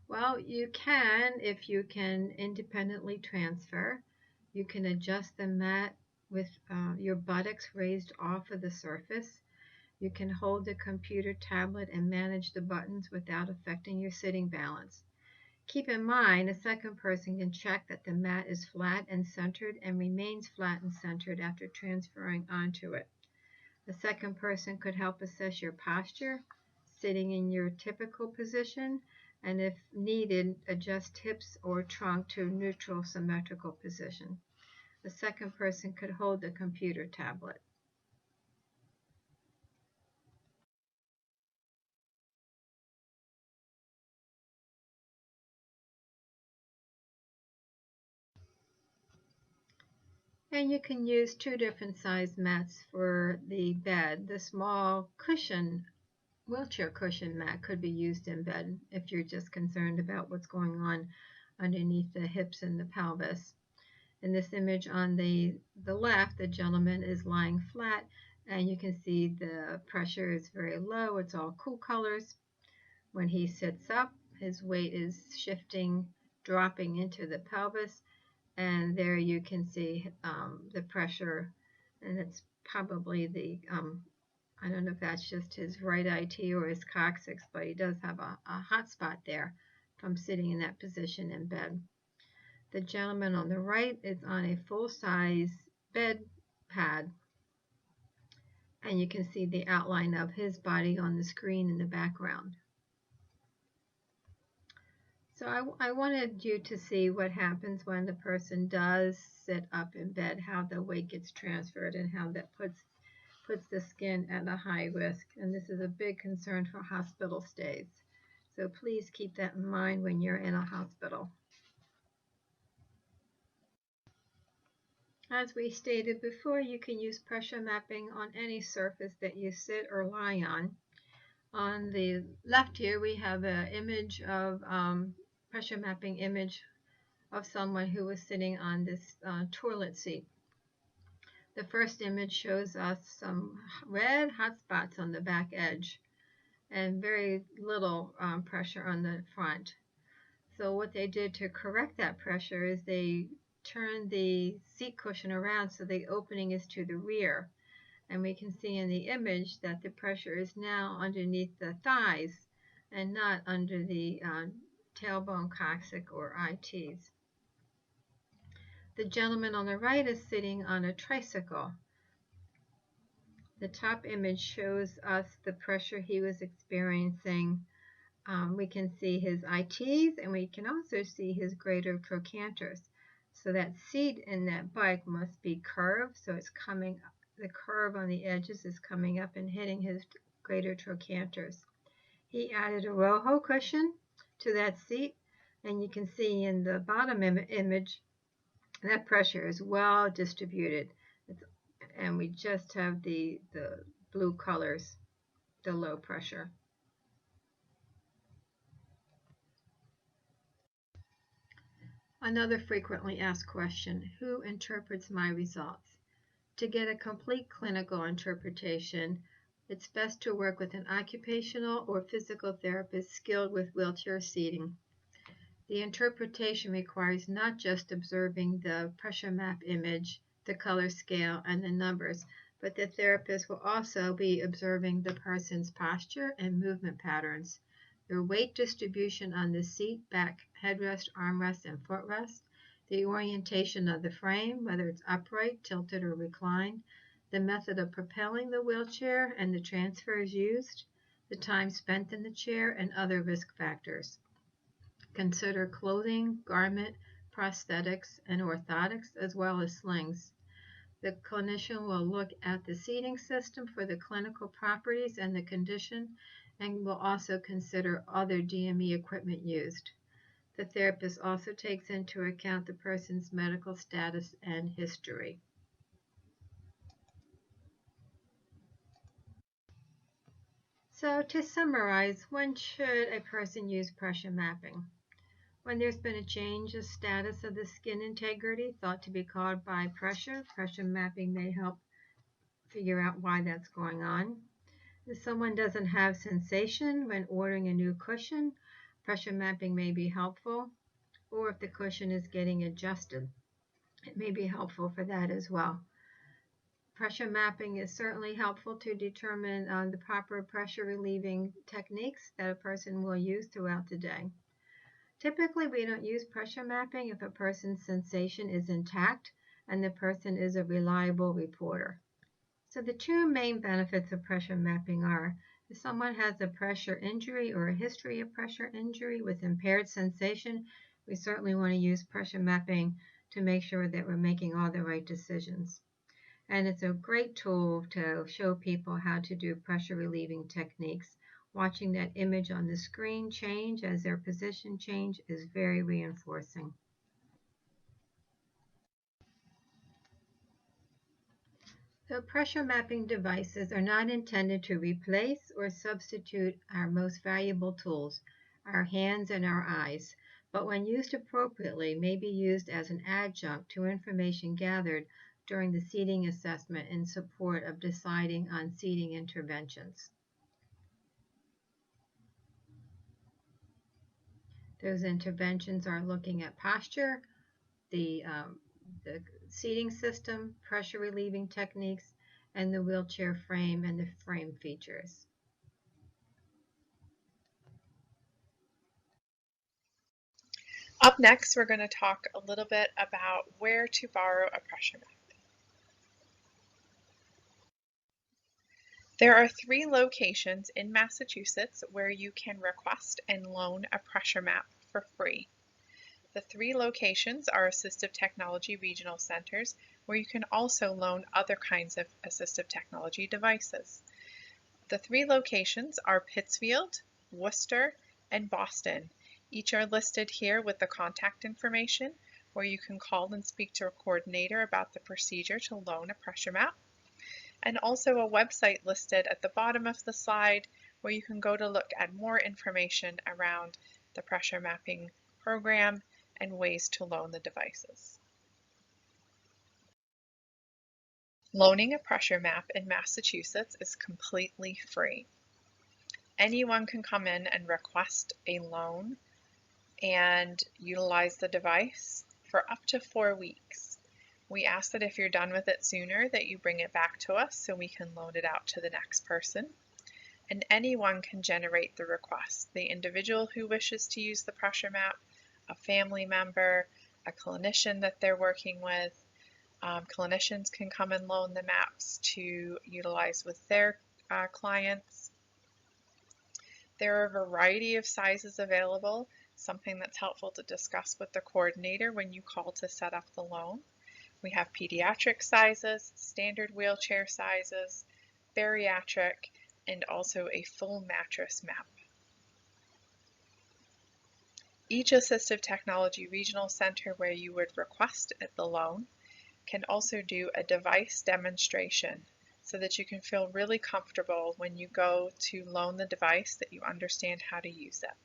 Well, you can if you can independently transfer. You can adjust the mat with your buttocks raised off of the surface. You can hold the computer tablet and manage the buttons without affecting your sitting balance. Keep in mind, a second person can check that the mat is flat and centered and remains flat and centered after transferring onto it. A second person could help assess your posture, sitting in your typical position, and if needed, adjust hips or trunk to neutral symmetrical position. A second person could hold the computer tablet. And you can use two different size mats for the bed. The small cushion, wheelchair cushion mat could be used in bed if you're just concerned about what's going on underneath the hips and the pelvis. In this image on the left, the gentleman is lying flat, and you can see the pressure is very low. It's all cool colors. When he sits up, his weight is shifting, dropping into the pelvis. And there you can see the pressure, and it's probably the, I don't know if that's just his right IT or his coccyx, but he does have a hot spot there from sitting in that position in bed. The gentleman on the right is on a full-size bed pad, and you can see the outline of his body on the screen in the background. So I wanted you to see what happens when the person does sit up in bed, how the weight gets transferred, and how that puts the skin at a high risk. And this is a big concern for hospital stays. So please keep that in mind when you're in a hospital. As we stated before, you can use pressure mapping on any surface that you sit or lie on. On the left here, we have an image of pressure mapping image of someone who was sitting on this toilet seat. The first image shows us some red hot spots on the back edge and very little pressure on the front. So what they did to correct that pressure is they turned the seat cushion around so the opening is to the rear. And we can see in the image that the pressure is now underneath the thighs and not under the tailbone coccyx or ITs. The gentleman on the right is sitting on a tricycle. The top image shows us the pressure he was experiencing. We can see his ITs and we can also see his greater trochanters. So that seat in that bike must be curved, so it's coming, the curve on the edges is coming up and hitting his greater trochanters. He added a Roho cushion to that seat, and you can see in the bottom image that pressure is well distributed. And we just have the blue colors, the low pressure. Another frequently asked question, who interprets my results? To get a complete clinical interpretation, it's best to work with an occupational or physical therapist skilled with wheelchair seating. The interpretation requires not just observing the pressure map image, the color scale, and the numbers, but the therapist will also be observing the person's posture and movement patterns, their weight distribution on the seat, back, headrest, armrest, and footrest, the orientation of the frame, whether it's upright, tilted, or reclined, the method of propelling the wheelchair and the transfers used, the time spent in the chair, and other risk factors. Consider clothing, garment, prosthetics, and orthotics, as well as slings. The clinician will look at the seating system for the clinical properties and the condition, and will also consider other DME equipment used. The therapist also takes into account the person's medical status and history. So to summarize, when should a person use pressure mapping? When there's been a change of status of the skin integrity thought to be caused by pressure, pressure mapping may help figure out why that's going on. If someone doesn't have sensation when ordering a new cushion, pressure mapping may be helpful. Or if the cushion is getting adjusted, it may be helpful for that as well. Pressure mapping is certainly helpful to determine the proper pressure relieving techniques that a person will use throughout the day. Typically, we don't use pressure mapping if a person's sensation is intact and the person is a reliable reporter. So the two main benefits of pressure mapping are if someone has a pressure injury or a history of pressure injury with impaired sensation, we certainly want to use pressure mapping to make sure that we're making all the right decisions. And it's a great tool to show people how to do pressure relieving techniques. Watching that image on the screen change as their position change is very reinforcing. So pressure mapping devices are not intended to replace or substitute our most valuable tools, our hands and our eyes, but when used appropriately may be used as an adjunct to information gathered during the seating assessment in support of deciding on seating interventions. Those interventions are looking at posture, the seating system, pressure relieving techniques, and the wheelchair frame and the frame features. Up next, we're going to talk a little bit about where to borrow a pressure map. There are 3 locations in Massachusetts where you can request and loan a pressure map for free. The 3 locations are assistive technology regional centers where you can also loan other kinds of assistive technology devices. The 3 locations are Pittsfield, Worcester, and Boston. Each are listed here with the contact information where you can call and speak to a coordinator about the procedure to loan a pressure map, and also a website listed at the bottom of the slide where you can go to look at more information around the pressure mapping program and ways to loan the devices. Loaning a pressure map in Massachusetts is completely free. Anyone can come in and request a loan and utilize the device for up to 4 weeks. We ask that if you're done with it sooner, that you bring it back to us so we can loan it out to the next person. And anyone can generate the request. The individual who wishes to use the pressure map, a family member, a clinician that they're working with. Clinicians can come and loan the maps to utilize with their clients. There are a variety of sizes available, something that's helpful to discuss with the coordinator when you call to set up the loan. We have pediatric sizes, standard wheelchair sizes, bariatric, and also a full mattress map. Each assistive technology regional center where you would request the loan can also do a device demonstration so that you can feel really comfortable when you go to loan the device, that you understand how to use it.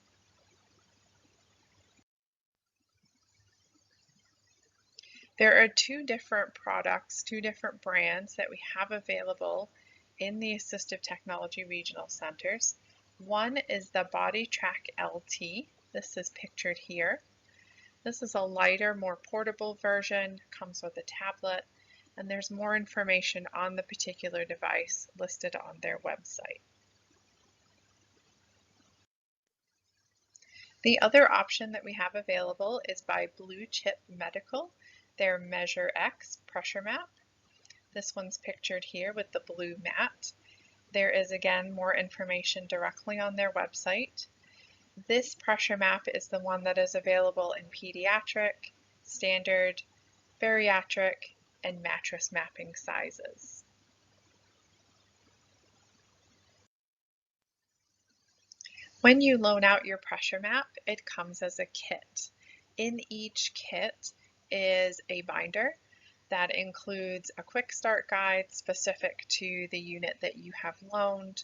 There are two different products, two different brands that we have available in the Assistive Technology Regional Centers. One is the BodyTrack LT. This is pictured here. This is a lighter, more portable version, comes with a tablet, and there's more information on the particular device listed on their website. The other option that we have available is by Blue Chip Medical, their MeasureX pressure map. This one's pictured here with the blue mat. There is again more information directly on their website. This pressure map is the one that is available in pediatric, standard, bariatric, and mattress mapping sizes. When you loan out your pressure map, it comes as a kit. In each kit is a binder that includes a quick start guide specific to the unit that you have loaned,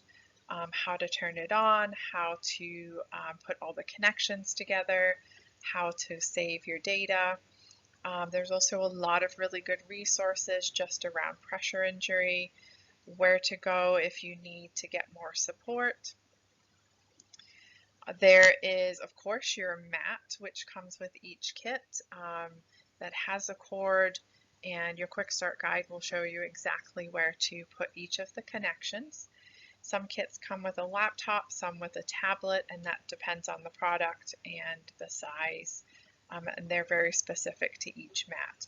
how to turn it on, how to put all the connections together, how to save your data. There's also a lot of really good resources just around pressure injury, where to go if you need to get more support. There is, of course, your mat, which comes with each kit that has a cord, and your quick start guide will show you exactly where to put each of the connections. Some kits come with a laptop, some with a tablet, and that depends on the product and the size, and they're very specific to each mat.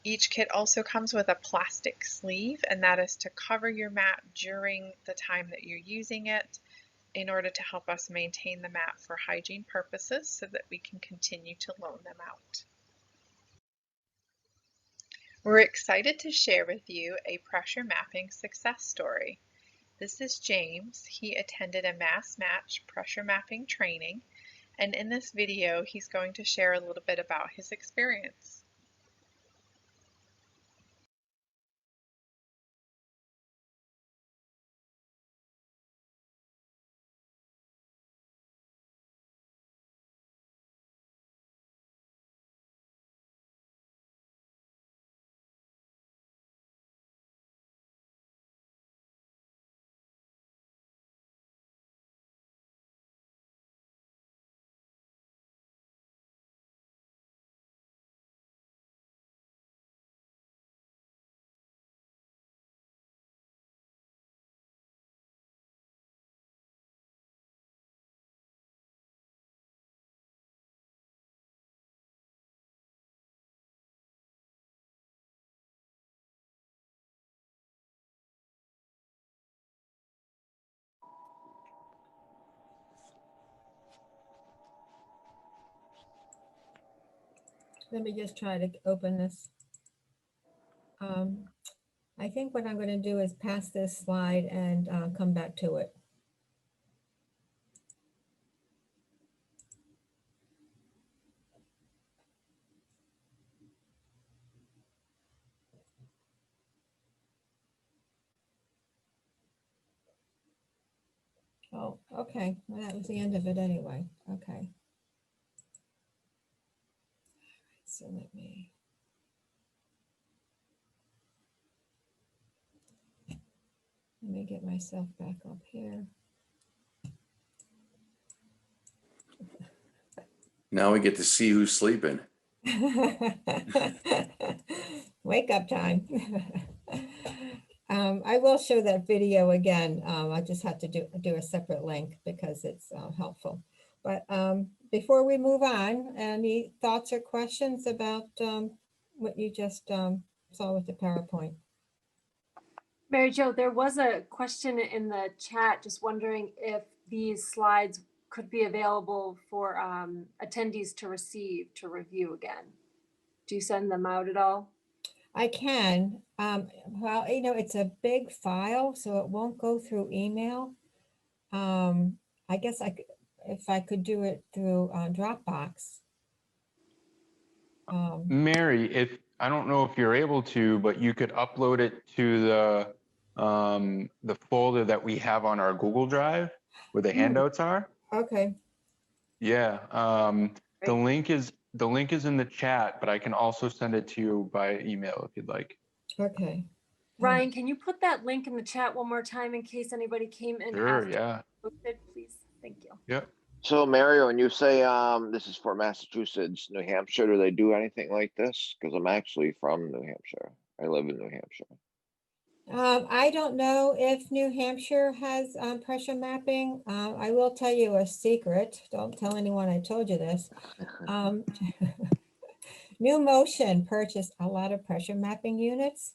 Each kit also comes with a plastic sleeve, and that is to cover your mat during the time that you're using it, in order to help us maintain the mat for hygiene purposes so that we can continue to loan them out. We're excited to share with you a pressure mapping success story. This is James. He attended a mass match pressure mapping training, and in this video he's going to share a little bit about his experience. Let me just try to open this. I think what I'm going to do is pass this slide and come back to it. Oh, okay. Well, that was the end of it anyway. Okay. So let me get myself back up here. Now we get to see who's sleeping. Wake up time. I will show that video again. I just have to do a separate link because it's helpful. But before we move on, any thoughts or questions about what you just saw with the PowerPoint? Mary Jo, there was a question in the chat, just wondering if these slides could be available for attendees to receive, to review again. Do you send them out at all? I can. Well, it's a big file, so it won't go through email. I guess if I could do it through Dropbox. Mary, I don't know if you're able to, but you could upload it to the folder that we have on our Google Drive where the handouts are. Okay. Yeah. The link is in the chat, but I can also send it to you by email if you'd like. Okay. Ryan, can you put that link in the chat one more time in case anybody came in Sure, after yeah. posted, please? Thank you. Yep. So, Mario, when you say this is for Massachusetts, New Hampshire, do they do anything like this? Because I'm actually from New Hampshire. I live in New Hampshire. I don't know if New Hampshire has pressure mapping. I will tell you a secret. Don't tell anyone I told you this. New Motion purchased a lot of pressure mapping units.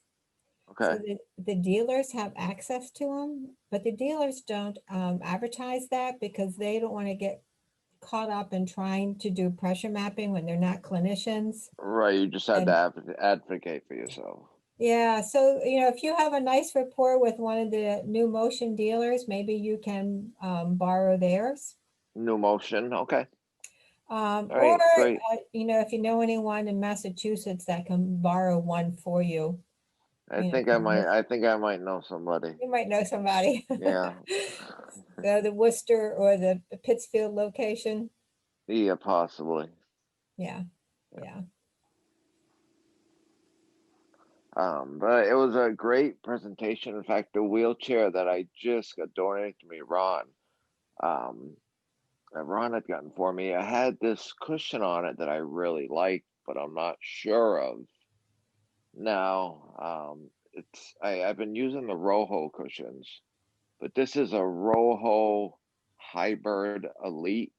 Okay. So the dealers have access to them, but the dealers don't advertise that because they don't want to get caught up in trying to do pressure mapping when they're not clinicians. Right. You just had to advocate for yourself. Yeah. So, if you have a nice rapport with one of the New Motion dealers, maybe you can borrow theirs. New Motion. Okay. Or, right, great. If you know anyone in Massachusetts that can borrow one for you. I think I might know somebody. You might know somebody. Yeah. The Worcester or the Pittsfield location. Yeah, possibly. Yeah. Yeah. But it was a great presentation. In fact, the wheelchair that I just got donated to me, Ron had gotten for me. I had this cushion on it that I really liked, but I'm not sure of. Now, I've been using the Roho cushions, but this is a Roho Hybrid Elite,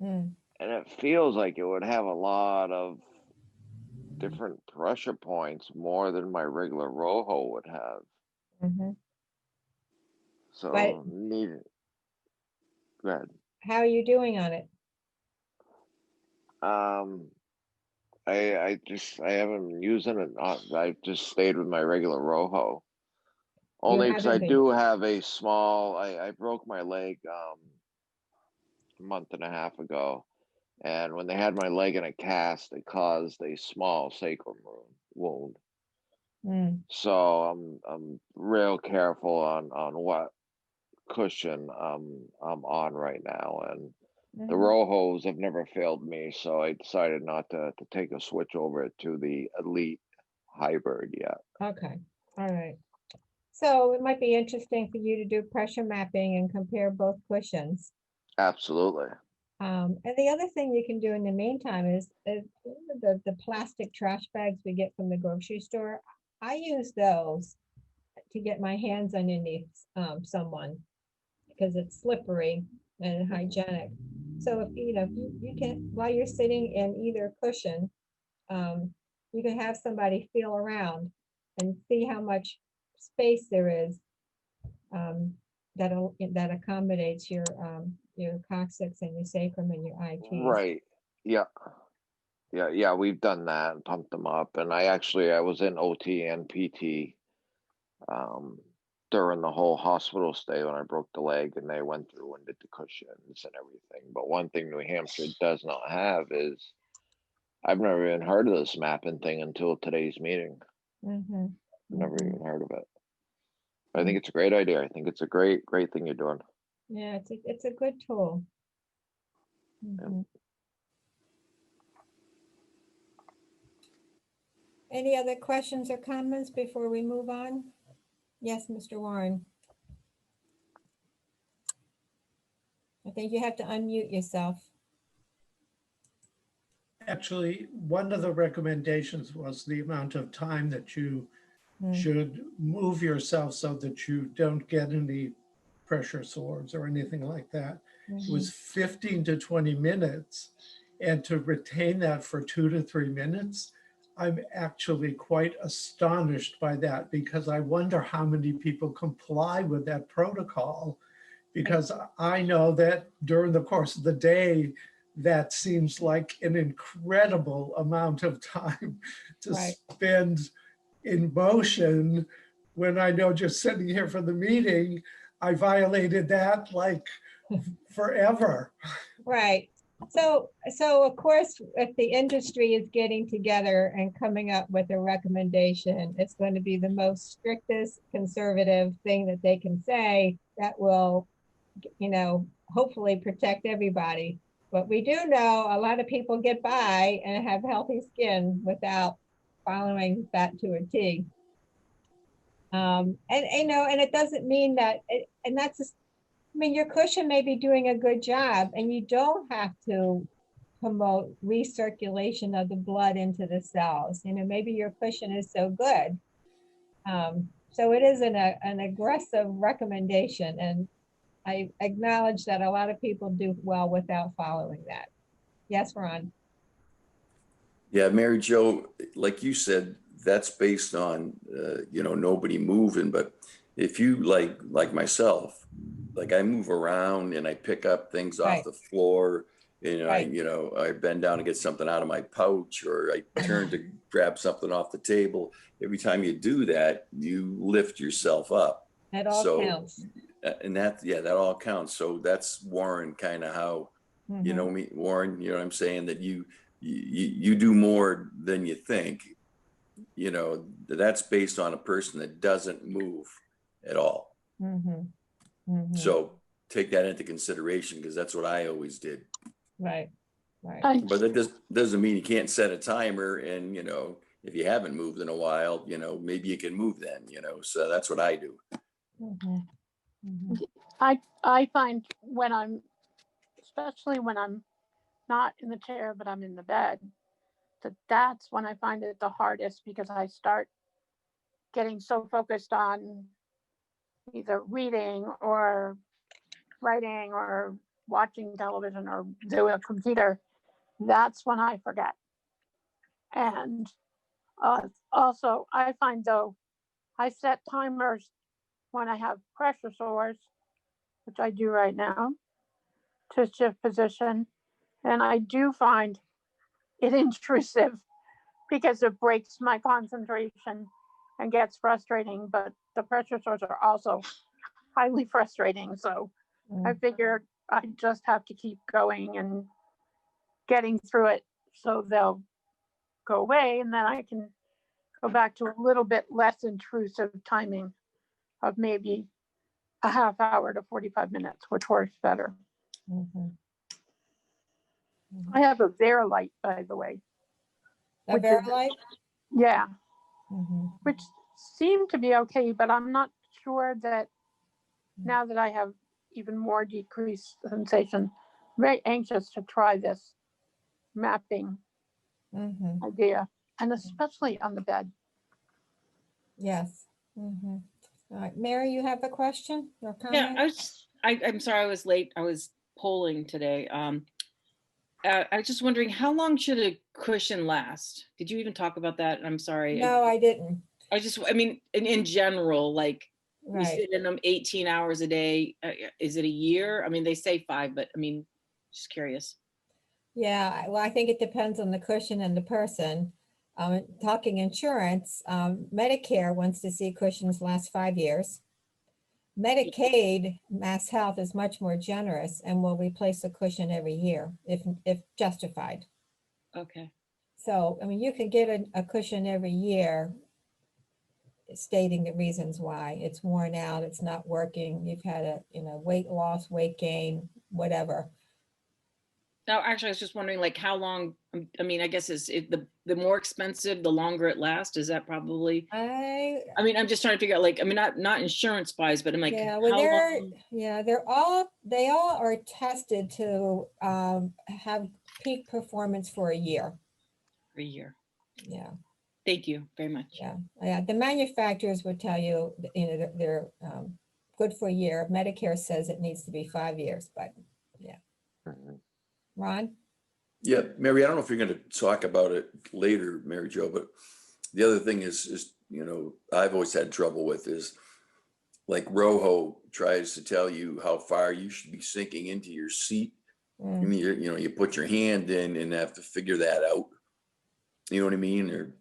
and it feels like it would have a lot of different pressure points, more than my regular Roho would have. Mm-hmm. So But need it. Go ahead. How are you doing on it? I haven't been using it. I just stayed with my regular Roho. Only because I do have a small. I broke my leg a month and a half ago, and when they had my leg in a cast, it caused a small sacrum wound. So I'm real careful on what cushion I'm on right now, and the Rohos have never failed me, so I decided not to take a switch over to the Elite Hybrid yet. Okay, all right. So it might be interesting for you to do pressure mapping and compare both cushions. Absolutely. And the other thing you can do in the meantime is the plastic trash bags we get from the grocery store. I use those to get my hands underneath someone because it's slippery and hygienic. So if you can, while you're sitting in either cushion, you can have somebody feel around and see how much space there is that accommodates your coccyx and your sacrum and your ITs. Right. Yeah. We've done that and pumped them up, and I was in OT and PT during the whole hospital stay when I broke the leg, and they went through and did the cushions and everything. But one thing New Hampshire does not have is, I've never even heard of this mapping thing until today's meeting. Never even heard of it. I think it's a great idea. I think it's a great thing you're doing. Yeah, it's a good tool. Any other questions or comments before we move on? Yes, Mr. Warren. I think you have to unmute yourself. Actually, one of the recommendations was the amount of time that you should move yourself so that you don't get any pressure sores or anything like that. It was 15 to 20 minutes. And to retain that for 2 to 3 minutes, I'm actually quite astonished by that, because I wonder how many people comply with that protocol, because I know that during the course of the day, that seems like an incredible amount of time to spend in motion, when I know just sitting here for the meeting, I violated that like forever. Right. So of course, if the industry is getting together and coming up with a recommendation, it's going to be the most strictest conservative thing that they can say that will, you know, hopefully protect everybody. But we do know a lot of people get by and have healthy skin without following that to a T. And you know, and it doesn't mean that, and that's just, I mean, your cushion may be doing a good job, and you don't have to promote recirculation of the blood into the cells. You know, maybe your cushion is so good. So it is an aggressive recommendation, and I acknowledge that a lot of people do well without following that. Yes, Ron. Yeah, Mary Jo, like you said, that's based on, you know, nobody moving. But if you like myself, like I move around and I pick up things off the floor, and I bend down to get something out of my pouch, or I turn to grab something off the table. Every time you do that, you lift yourself up. That all counts. And that all counts. So that's Warren, kind of how, you know me, Warren, you know what I'm saying, that you do more than you think. You know, that's based on a person that doesn't move at all. So take that into consideration, because that's what I always did. Right. But that doesn't mean you can't set a timer, and, you know, if you haven't moved in a while, you know, maybe you can move then, you know. So that's what I do. I find especially when I'm not in the chair, but I'm in the bed, that's when I find it the hardest, because I start getting so focused on either reading or writing or watching television or the computer. That's when I forget. And also, I find, though, I set timers when I have pressure sores, which I do right now, to shift position. And I do find it intrusive, because it breaks my concentration and gets frustrating. But the pressure sores are also highly frustrating. So I figured I just have to keep going and getting through it, so they'll go away, and then I can go back to a little bit less intrusive timing of maybe a half hour to 45 minutes, which works better. I have a Verilight, by the way. A Verilight? Yeah. Which seemed to be okay, but I'm not sure that now that I have even more decreased sensation, I'm very anxious to try this mapping idea, and especially on the bed. Yes. All right, Mary, you have a question or comment? Yeah, I'm sorry I was late. I was polling today. I was just wondering, how long should a cushion last? Did you even talk about that? I'm sorry. No, I didn't. I mean, in general, like we Right. sit in them 18 hours a day. Is it a year? I mean, they say 5, but I mean, just curious. Yeah, well, I think it depends on the cushion and the person. Talking insurance, Medicare wants to see cushions last 5 years. Medicaid, Mass Health is much more generous and will replace a cushion every year if justified. Okay. So, I mean, you can get a cushion every year stating the reasons why. It's worn out, it's not working, you've had a weight loss, weight gain, whatever. No, actually, I was just wondering, like, how long, I mean, I guess is it the more expensive, the longer it lasts? Is that probably, I mean, I'm just trying to figure out, like, I mean, not insurance buys, but I'm like, Yeah, well, how long? they all are tested to have peak performance for a year. For a year. Yeah, Thank you very much. yeah. The manufacturers would tell you, you know, they're good for a year. Medicare says it needs to be 5 years, but yeah. Ron? Yeah, Mary, I don't know if you're going to talk about it later, Mary Jo, but the other thing is, you know, I've always had trouble with is like Rojo tries to tell you how far you should be sinking into your seat. Mm. And you put your hand in and have to figure that out. You know what I mean? Or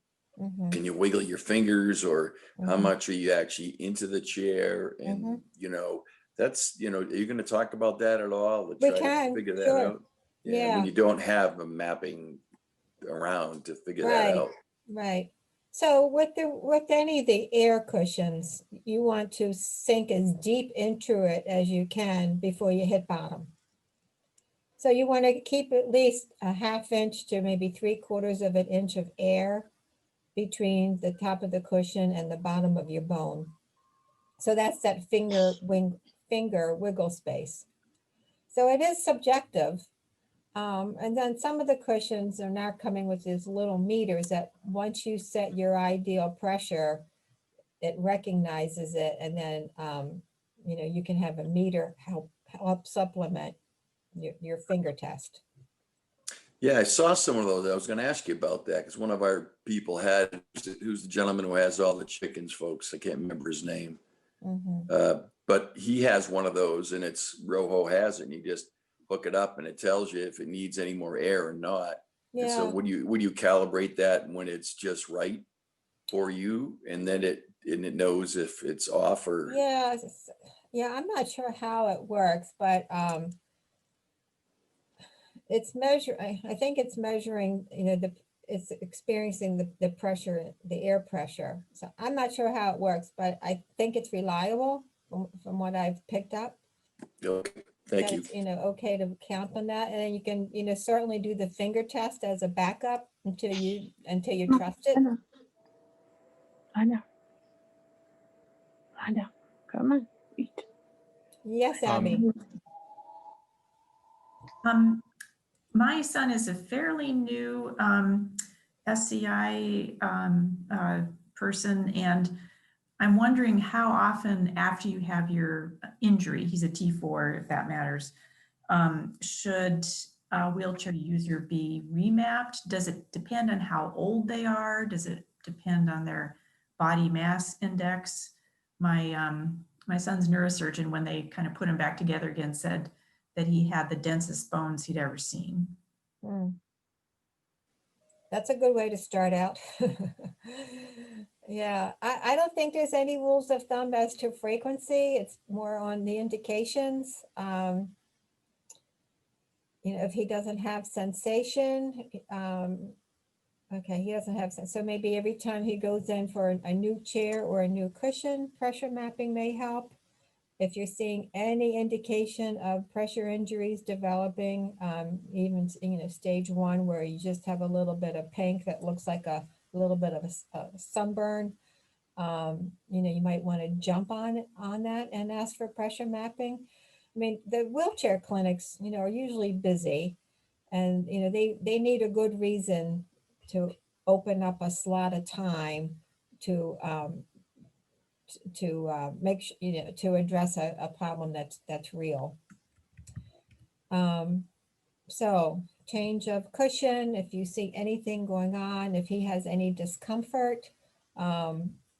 can you wiggle your fingers, or how much are you actually into the chair? And, you know, that's, you know, are you going to talk about that at all? To We try can, to figure that sure. out? Yeah, when you don't have a mapping around to figure that out. Right. So with any of the air cushions, you want to sink as deep into it as you can before you hit bottom. So you want to keep at least a 1/2 inch to maybe 3/4 of an inch of air between the top of the cushion and the bottom of your bone. So that's that finger wiggle space. So it is subjective. And then some of the cushions are now coming with these little meters that once you set your ideal pressure, it recognizes it. And then, you know, you can have a meter help supplement your finger test. Yeah, I saw some of those. I was going to ask you about that because one of our people had, who's the gentleman who has all the chickens, folks. I can't remember his name. But he has one of those, and it's Rojo has it, and you just hook it up and it tells you if it needs any more air or not. Yeah. And so would you calibrate that when it's just right for you, and then it knows if it's off or? Yeah, I'm not sure how it works, but it's I think it's measuring, you know, it's experiencing the pressure, the air pressure. So I'm not sure how it works, but I think it's reliable from what I've picked up. Okay, thank you. It's, you know, okay to count on that. And then you can, you know, certainly do the finger test as a backup until you trust it. I know. Come on, eat. Yes, Abby. My son is a fairly new SCI person, and I'm wondering how often after you have your injury, he's a T4 if that matters, should a wheelchair user be remapped? Does it depend on how old they are? Does it depend on their body mass index? My son's neurosurgeon, when they kind of put him back together again, said that he had the densest bones he'd ever seen. That's a good way to start out. Yeah, I don't think there's any rules of thumb as to frequency. It's more on the indications. You know, if he doesn't have sensation, okay, he doesn't have, so maybe every time he goes in for a new chair or a new cushion, pressure mapping may help. If you're seeing any indication of pressure injuries developing, even, you know, stage 1, where you just have a little bit of pink that looks like a little bit of a sunburn, you know, you might want to jump on that and ask for pressure mapping. I mean, the wheelchair clinics, you know, are usually busy, and, you know, they need a good reason to open up a slot of time to make sure, you know, to address a problem that's real. So change of cushion, if you see anything going on, if he has any discomfort,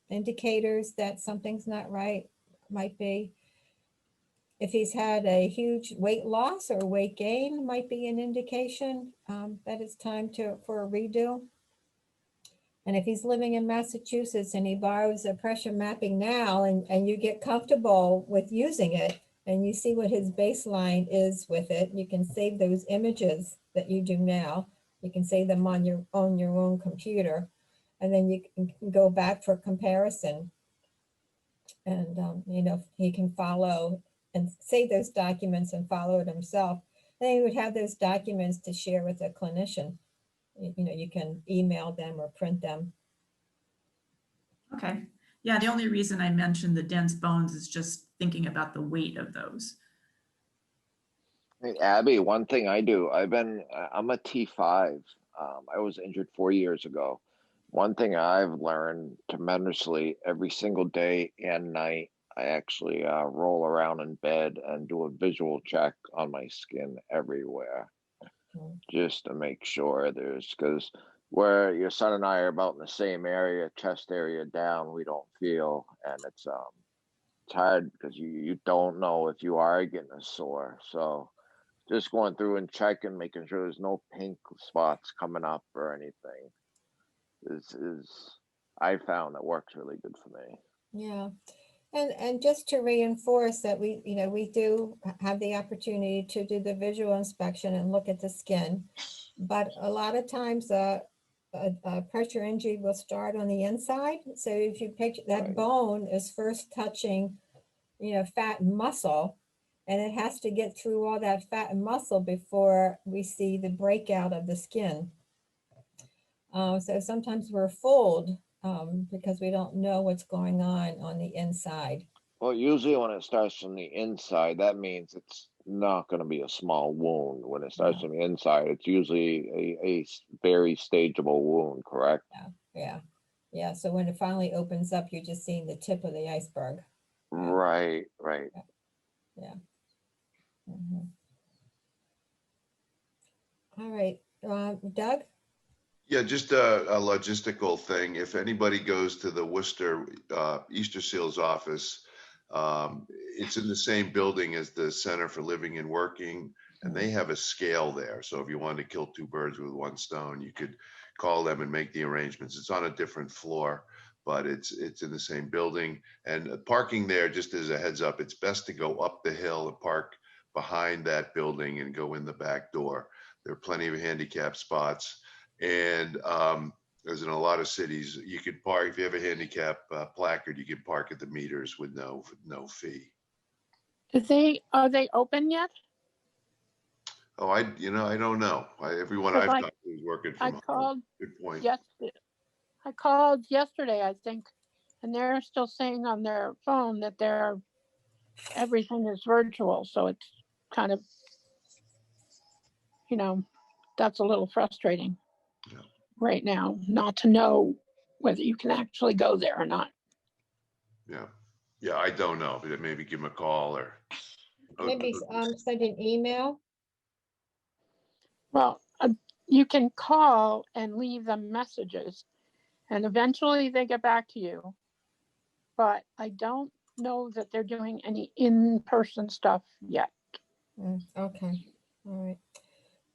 indicators that something's not right, might be. If he's had a huge weight loss or weight gain, might be an indication that it's time for a redo. And if he's living in Massachusetts and he borrows a pressure mapping now, and you get comfortable with using it, and you see what his baseline is with it, you can save those images that you do now. You can save them on your own computer, and then you can go back for comparison. And you know, he can follow and save those documents and follow it himself. Then you would have those documents to share with a clinician. You know, you can email them or print them. Okay. Yeah, the only reason I mentioned the dense bones is just thinking about the weight of those. Hey, Abby, one thing I do, I'm a T5. I was injured 4 years ago. One thing I've learned tremendously every single day and night, I actually roll around in bed and do a visual check on my skin everywhere, just to make sure because where your son and I are about in the same area, chest area down, we don't feel, and it's hard because you don't know if you are getting a sore. So just going through and checking, making sure there's no pink spots coming up or anything is I found that works really good for me. Yeah. And just to reinforce that we, you know, we do have the opportunity to do the visual inspection and look at the skin, but a lot of times a pressure injury will start on the inside. So if you picture that bone is first touching, you know, fat and muscle, and it has to get through all that fat and muscle before we see the breakout of the skin. So sometimes we're fooled because we don't know what's going on the inside. Well, usually when it starts from the inside, that means it's not going to be a small wound. When it starts from the inside, it's usually a very stageable wound, correct? Yeah. So when it finally opens up, you're just seeing the tip of the iceberg. Right. Yeah. All right, Doug? Yeah, just a logistical thing. If anybody goes to the Worcester Easter Seals office, it's in the same building as the Center for Living and Working, and they have a scale there. So if you wanted to kill two birds with one stone, you could call them and make the arrangements. It's on a different floor, but it's in the same building. And parking there, just as a heads up, it's best to go up the hill and park behind that building and go in the back door. There are plenty of handicap spots. And as in a lot of cities, you could park, if you have a handicap placard, you can park at the meters with no fee. Are they open yet? Oh, I don't know. Everyone I've talked to is working from home. Good point. Yes, I called yesterday, I think, and they're still saying on their phone that everything is virtual. So it's kind of, that's a little frustrating right now, not to know whether you can actually go there or not. Yeah, I don't know, but maybe give them a call or maybe send an email. Well, you can call and leave them messages, and eventually they get back to you. But I don't know that they're doing any in-person stuff yet. Okay, all right.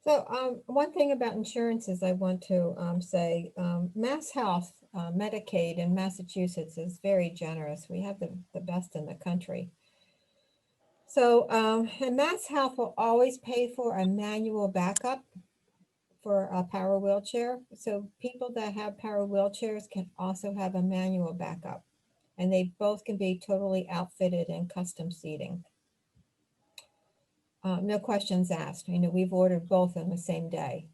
So one thing about insurances I want to say, Mass Health, Medicaid in Massachusetts is very generous. We have the best in the country. So and Mass Health will always pay for a manual backup for a power wheelchair. So people that have power wheelchairs can also have a manual backup, and they both can be totally outfitted in custom seating. No questions asked. We've ordered both on the same day.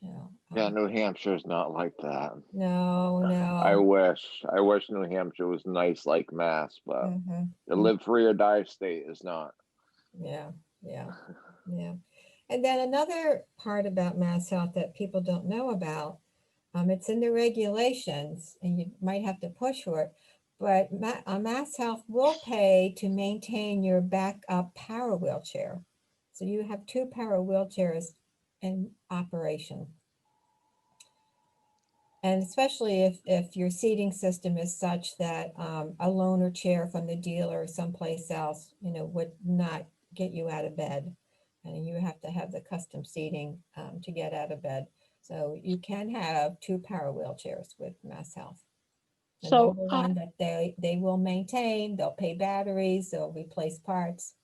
Yeah, New Hampshire is not like that. No. I wish New Hampshire was nice like Mass, but the live free or die state is not. Yeah. And then another part about Mass Health that people don't know about, it's in the regulations, and you might have to push for it, but Mass Health will pay to maintain your backup power wheelchair. So you have two power wheelchairs in operation. And especially if your seating system is such that a loaner chair from the dealer or someplace else, would not get you out of bed. And you have to have the custom seating to get out of bed. So you can have two power wheelchairs with Mass Health. And So number one, that they will maintain, they'll pay batteries, they'll replace parts.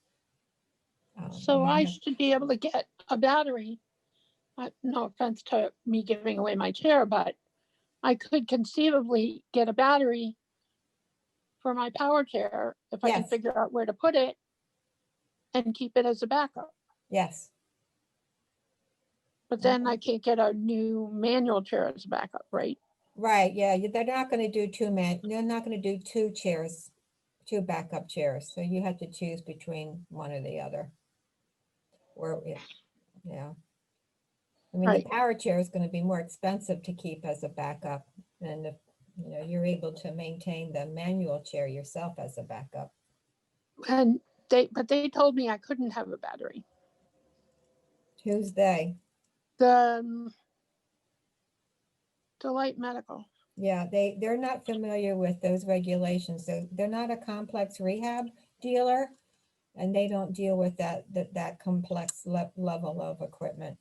So I should be able to get a battery. No offense to me giving away my chair, but I could conceivably get a battery for my power chair if I can figure out where to put it and keep it as a backup. Yes. But then I can't get a new manual chair as a backup, right? Right, yeah, they're not gonna do they're not gonna do two chairs, two backup chairs, so you have to choose between one or the other. Or, yeah. I mean, the Right. power chair is gonna be more expensive to keep as a backup, and if, you're able to maintain the manual chair yourself as a backup. And but they told me I couldn't have a battery. Who's they? The Delight Medical. Yeah, they're not familiar with those regulations, so they're not a complex rehab dealer, and they don't deal with that complex level of equipment.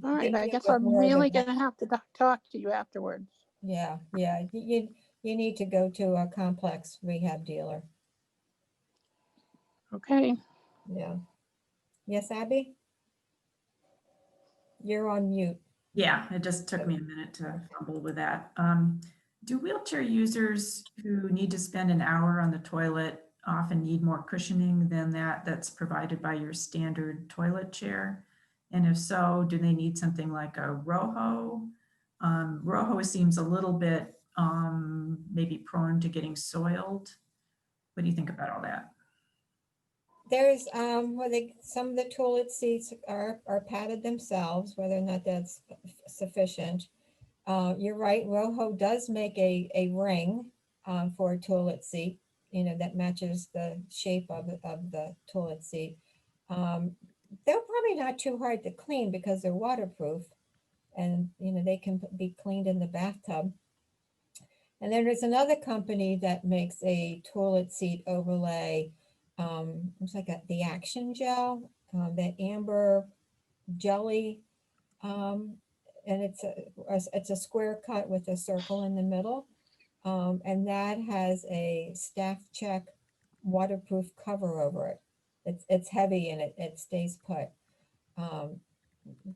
All right, They I deal guess with I'm more of the really gonna have to talk to you afterwards. Yeah, you need to go to a complex rehab dealer. Okay. Yeah. Yes, Abby? You're on mute. Yeah, it just took me a minute to fumble with that. Do wheelchair users who need to spend an hour on the toilet often need more cushioning than that's provided by your standard toilet chair? And if so, do they need something like a ROHO? ROHO seems a little bit maybe prone to getting soiled. What do you think about all that? There's some of the toilet seats are padded themselves, whether or not that's sufficient. You're right, ROHO does make a ring for a toilet seat, that matches the shape of the toilet seat. They're probably not too hard to clean because they're waterproof, and they can be cleaned in the bathtub. And then there's another company that makes a toilet seat overlay. It's like the Action Gel, that amber jelly, and it's a square cut with a circle in the middle, and that has a staff check waterproof cover over it. It's heavy and it stays put.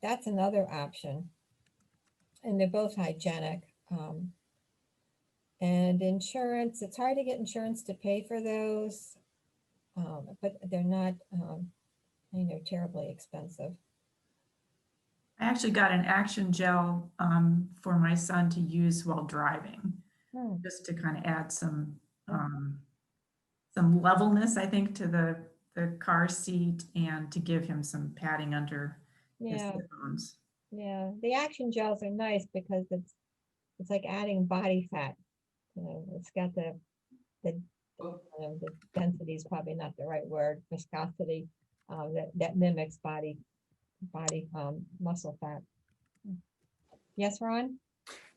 That's another option, and they're both hygienic. And insurance, it's hard to get insurance to pay for those, but they're not, terribly expensive. I actually got an Action Gel for my son to use while driving, just to kind of add some levelness, I think, to the car seat and to give him some padding under his Yeah, hip bones. yeah. The Action Gels are nice because it's like adding body fat. It's got the density is probably not the right word, viscosity, that mimics body muscle fat. Yes, Ron?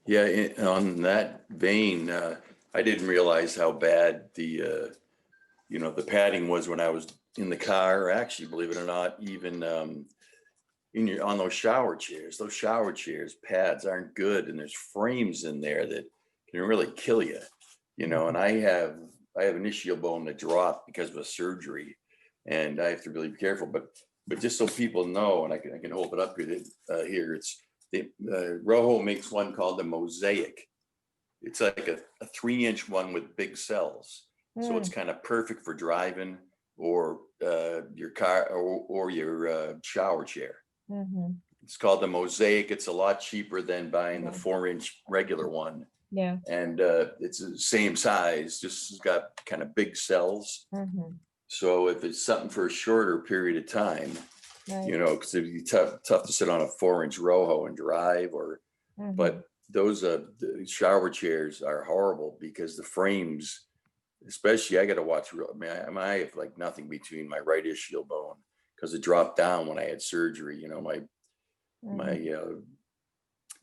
Yeah, on that vein, I didn't realize how bad the padding was when I was in the car. Actually, believe it or not, even on those shower chairs. Those shower chairs pads aren't good, and there's frames in there that can really kill you. And I have an ischial bone that dropped because of a surgery, and I have to really be careful. But just so people know, and I can hold it up here. It's ROHO makes one called the Mosaic. It's like a 3-inch one with big cells, so it's kind of perfect for driving or your car or your shower chair. It's called the Mosaic. It's a lot cheaper than buying the 4-inch regular one. Yeah. And it's the same size, just it's got kind of big cells. So if it's something for a shorter period of time, because it'd be tough to sit on a 4-inch ROHO and drive, but those the shower chairs are horrible because the frames, especially, I got to watch. I have like nothing between my right ischial bone because it dropped down when I had surgery.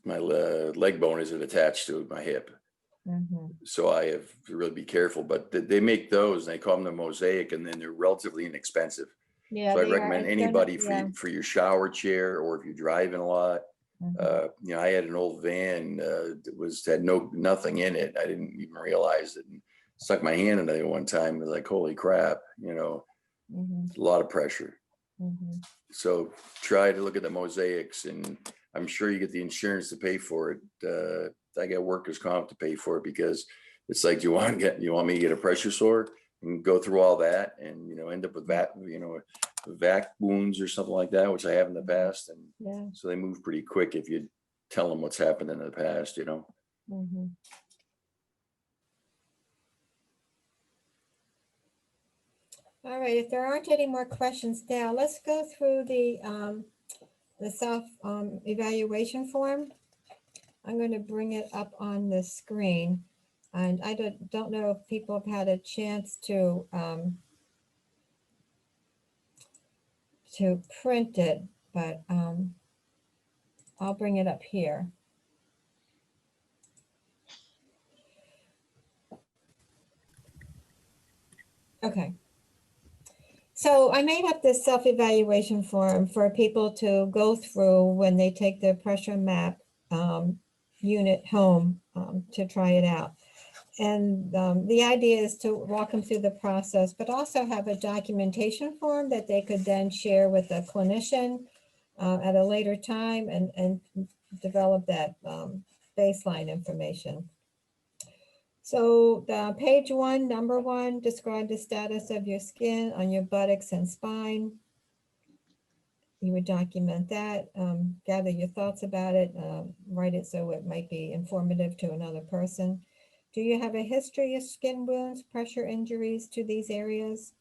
My leg bone isn't attached to my hip. So I have to really be careful, but they make those, and they call them the Mosaic, and then they're relatively inexpensive. Yeah, so I recommend anybody for your shower chair, or if you're driving a lot. I had an old van that had nothing in it. I didn't even realize it. And stuck my hand in it one time. It was like, holy crap, a lot of pressure. So try to look at the Mosaics, and I'm sure you get the insurance to pay for it. I got workers' comp to pay for it because it's like, you want me to get a pressure sore and go through all that and end up with that, vac wounds or something like that, which I have in the past. And Yeah. so they move pretty quick if you tell them what's happened in the past, you know. Mhm. All right, if there aren't any more questions now, let's go through the self evaluation form. I'm going to bring it up on the screen, and I don't know if people have had a chance to print it, but I'll bring it up here. Okay. So I made up this self-evaluation form for people to go through when they take their pressure map unit home to try it out. And the idea is to walk them through the process, but also have a documentation form that they could then share with a clinician at a later time and develop that baseline information. So page 1, number 1, describe the status of your skin on your buttocks and spine. You would document that, gather your thoughts about it, write it so it might be informative to another person. Do you have a history of skin wounds, pressure injuries to these areas?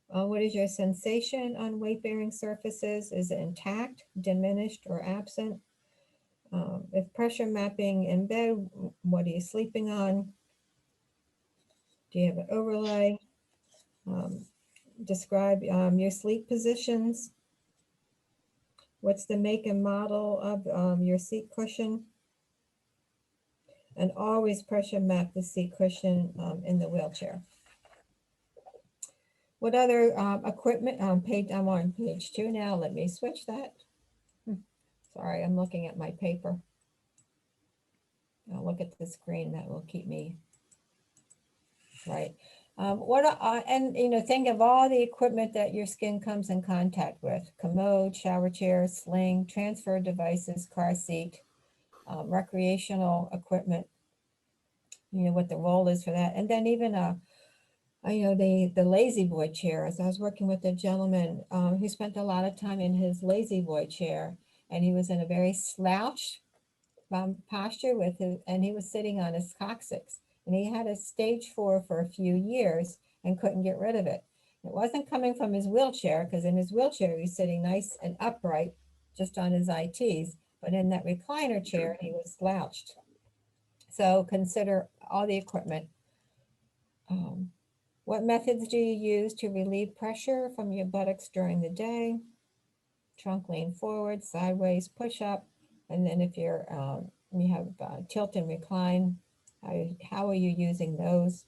What is your sensation on weight-bearing surfaces? Is it intact, diminished, or absent? If pressure mapping in bed, what are you sleeping on? Do you have an overlay? Describe your sleep positions. What's the make and model of your seat cushion? And always pressure map the seat cushion in the wheelchair. What other equipment, I'm on page 2 now. Let me switch that. Sorry, I'm looking at my paper. I'll look at the screen, that will keep me right. And you know, think of all the equipment that your skin comes in contact with: commode, shower chair, sling, transfer devices, car seat, recreational equipment. You know what the role is for that, and then even you know, the lazy boy chairs. I was working with a gentleman who spent a lot of time in his lazy boy chair, and he was in a very slouched posture with his, and he was sitting on his coccyx, and he had a stage 4 for a few years and couldn't get rid of it. It wasn't coming from his wheelchair, because in his wheelchair he's sitting nice and upright just on his ITs, but in that recliner chair he was slouched. So consider all the equipment. What methods do you use to relieve pressure from your buttocks during the day? Trunk lean forward, sideways, push up, and then if you're you have tilt and recline, how are you using those?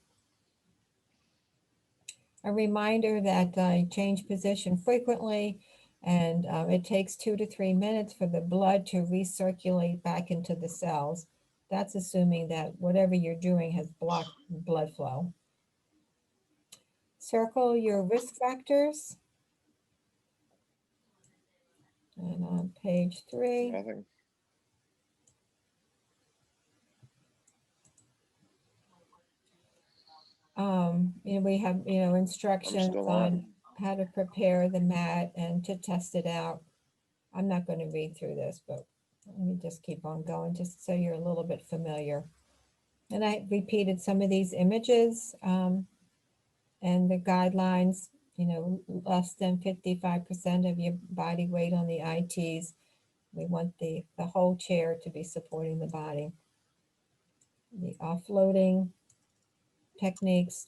A reminder that change position frequently, and it takes 2 to 3 minutes for the blood to recirculate back into the cells. That's assuming that whatever you're doing has blocked blood flow. Circle your risk factors. And on page 3. Nothing. You know, we have, you know, instructions still on on. how to prepare the mat and to test it out. I'm not going to read through this, but let me just keep on going just so you're a little bit familiar. And I repeated some of these images and the guidelines, you know, less than 55% of your body weight on the ITs. We want the whole chair to be supporting the body. The offloading techniques.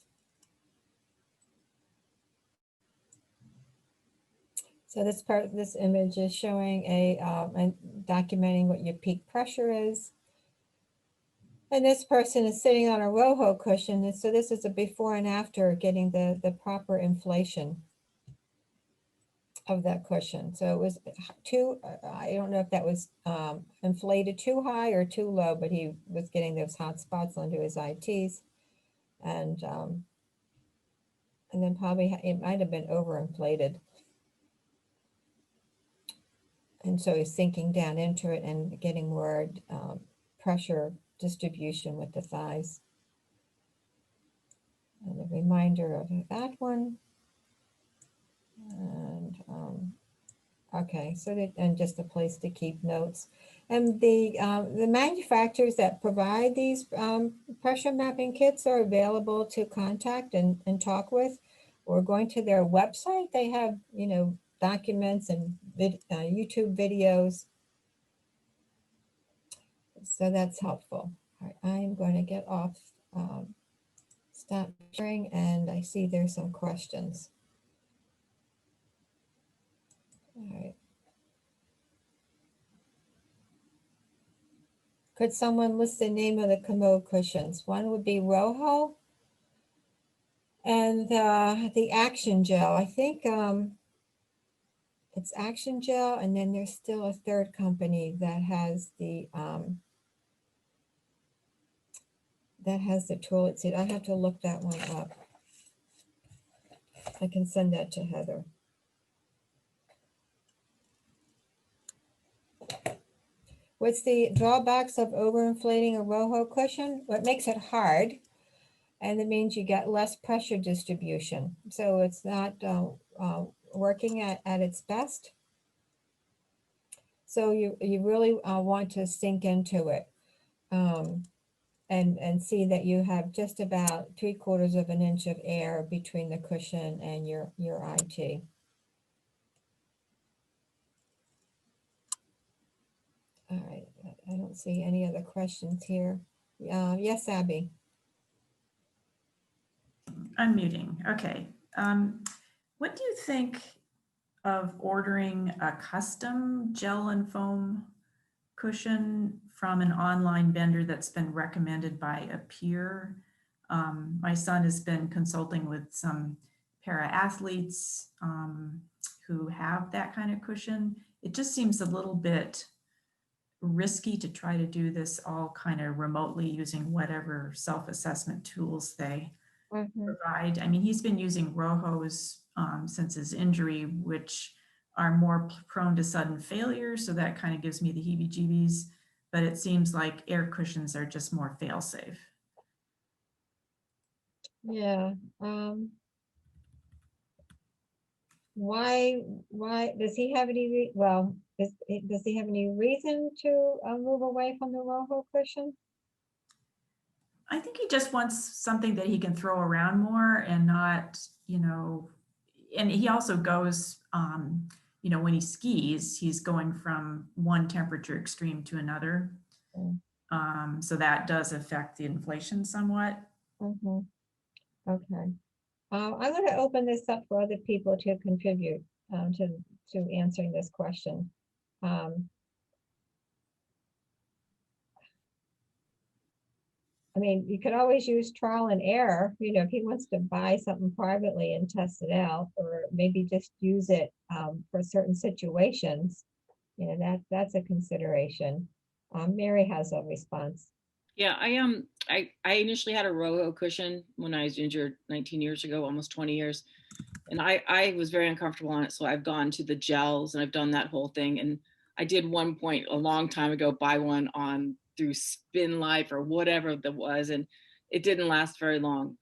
So this image is showing and documenting what your peak pressure is. And this person is sitting on a Roho cushion. And so this is a before and after getting the proper inflation of that cushion. So it was I don't know if that was inflated too high or too low, but he was getting those hot spots under his ITs. And then probably it might have been overinflated. And so he's sinking down into it and getting more pressure distribution with the thighs. And a reminder of that one. And okay, so that, and just a place to keep notes. And the manufacturers that provide these pressure mapping kits are available to contact and talk with, or going to their website. They have, you know, documents and YouTube videos. So that's helpful. All right, I am going to get off, stop sharing, and I see there's some questions. All right. Could someone list the name of the commode cushions? One would be Rojo, and the Action Gel. I think it's Action Gel, and then there's still a third company that has the toilet seat. I have to look that one up. I can send that to Heather. What's the drawbacks of overinflating a Rojo cushion? What makes it hard, and it means you get less pressure distribution. So it's not working at its best. So you really want to sink into it and see that you have just about 3/4 of an inch of air between the cushion and your IT. All right, I don't see any other questions here. Yes, Abby. Unmuting. Okay. What do you think of ordering a custom gel and foam cushion from an online vendor that's been recommended by a peer? My son has been consulting with some para athletes who have that kind of cushion. It just seems a little bit risky to try to do this all kind of remotely using whatever self-assessment tools they provide. I mean, he's been using Rojos since his injury, which are more prone to sudden failure. So that kind of gives me the heebie-jeebies, but it seems like air cushions are just more fail-safe. Yeah. Why does he have any, does he have any reason to move away from the Rojo cushion? I think he just wants something that he can throw around more and not, you know, and he also goes, you know, when he skis, he's going from one temperature extreme to another. So that does affect the inflation somewhat. Okay. I'm going to open this up for other people to contribute to answering this question. I mean, you could always use trial and error, you know, if he wants to buy something privately and test it out, or maybe just use it for certain situations, you know, that's a consideration. Mary has a response. Yeah, I initially had a Rojo cushion when I was injured 19 years ago, almost 20 years. And I was very uncomfortable on it. So I've gone to the gels and I've done that whole thing. And I did one point a long time ago, buy one on through Spin Life or whatever that was. And it didn't last very long.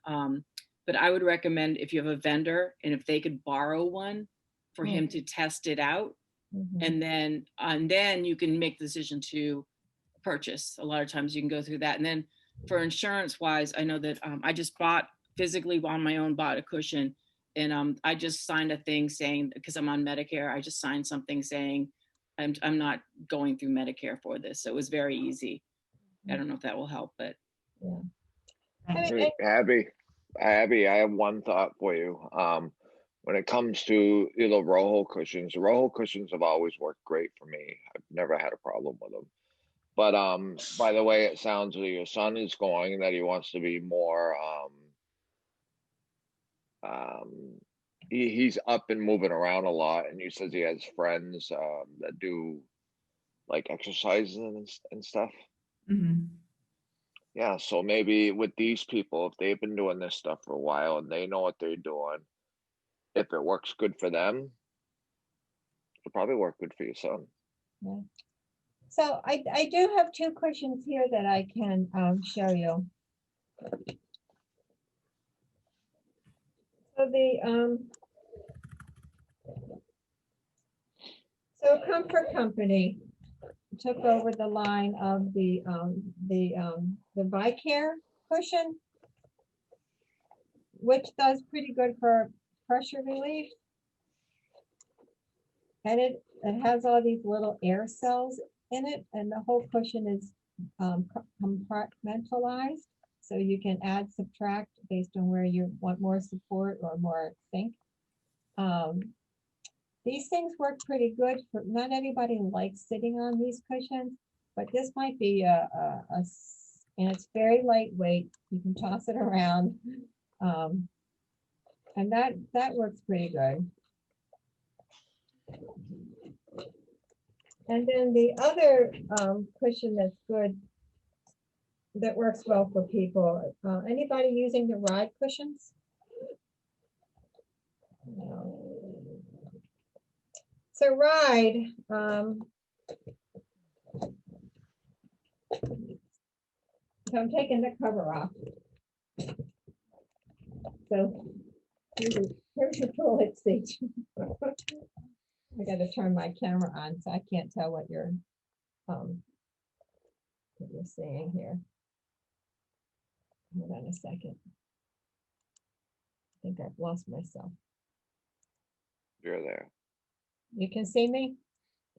But I would recommend if you have a vendor and if they could borrow one for him to test it out. And then you can make the decision to purchase. A lot of times you can go through that. And then for insurance wise, I know that I just bought physically on my own, bought a cushion. And I just signed a thing saying, because I'm on Medicare, I just signed something saying I'm not going through Medicare for this. So it was very easy. I don't know if that will help, but. Yeah. Hey, Abby, I have one thought for you. When it comes to the Rojo cushions have always worked great for me. I've never had a problem with them. But by the way, it sounds like your son is going, that he wants to be more he's up and moving around a lot, and he says he has friends that do like exercises and stuff. Yeah, so maybe with these people, if they've been doing this stuff for a while and they know what they're doing, if it works good for them, it'll probably work good for your son. Yeah. So I do have two cushions here that I can show you. So So Comfort Company took over the line of the Vicare cushion, which does pretty good for pressure relief. And it has all these little air cells in it, and the whole cushion is compartmentalized. So you can add, subtract based on where you want more support or more sink. These things work pretty good for, not everybody likes sitting on these cushions, but this might be and it's very lightweight. You can toss it around. And that works pretty good. And then the other cushion that's good, that works well for people. Anybody using the ride cushions? No. So ride, so I'm taking the cover off. So here's your toilet seat. I got to turn my camera on, so I can't tell what you're seeing here. Hold on a second. I think I've lost myself. You're there. You can see me?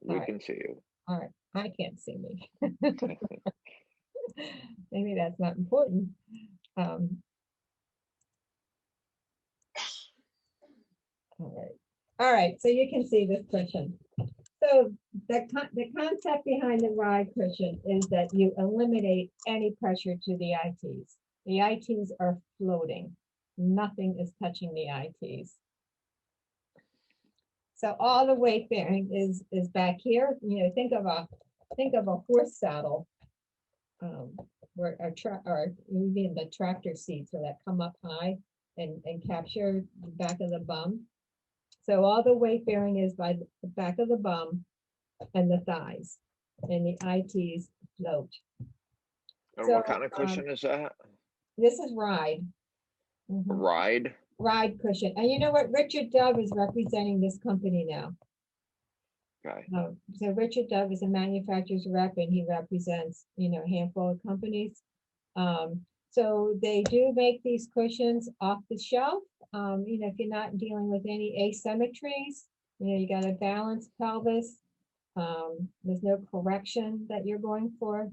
We can see you. All right, I can't see me. Maybe that's not important. All right, so you can see this cushion. So the concept behind the ride cushion is that you eliminate any pressure to the ITs. The ITs are floating. Nothing is touching the ITs. So all the weight bearing is back here. You know, think of a horse saddle, or even the tractor seats that come up high and capture the back of the bum. So all the weight bearing is by the back of the bum and the thighs, and the ITs float. And So, what kind of cushion is that? This is ride. Ride? Ride cushion. And you know what? Richard Dove is representing this company now. Okay. So Richard Dove is a manufacturer's rep, and he represents, you know, a handful of companies. So they do make these cushions off the shelf. You know, if you're not dealing with any asymmetries, you know, you got a balanced pelvis. There's no correction that you're going for.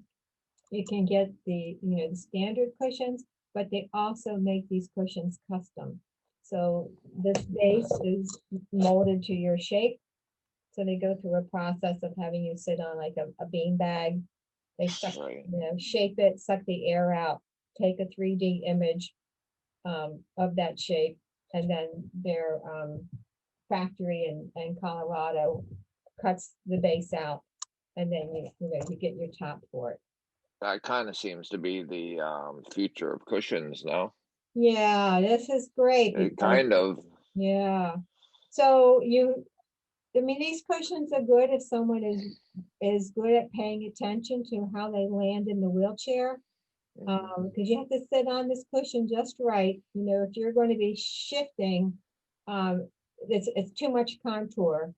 You can get the, you know, the standard cushions, but they also make these cushions custom. So this base is molded to your shape. So they go through a process of having you sit on like a bean bag. They suck, you know, shape it, suck the air out, take a 3D image of that shape, and then their factory in Colorado cuts the base out, and then you get your top for it. That kind of seems to be the future of cushions, no? Yeah, this is great. It kind of. Yeah. So I mean, these cushions are good if someone is good at paying attention to how they land in the wheelchair. Because you have to sit on this cushion just right. You know, if you're going to be shifting, it's too much contour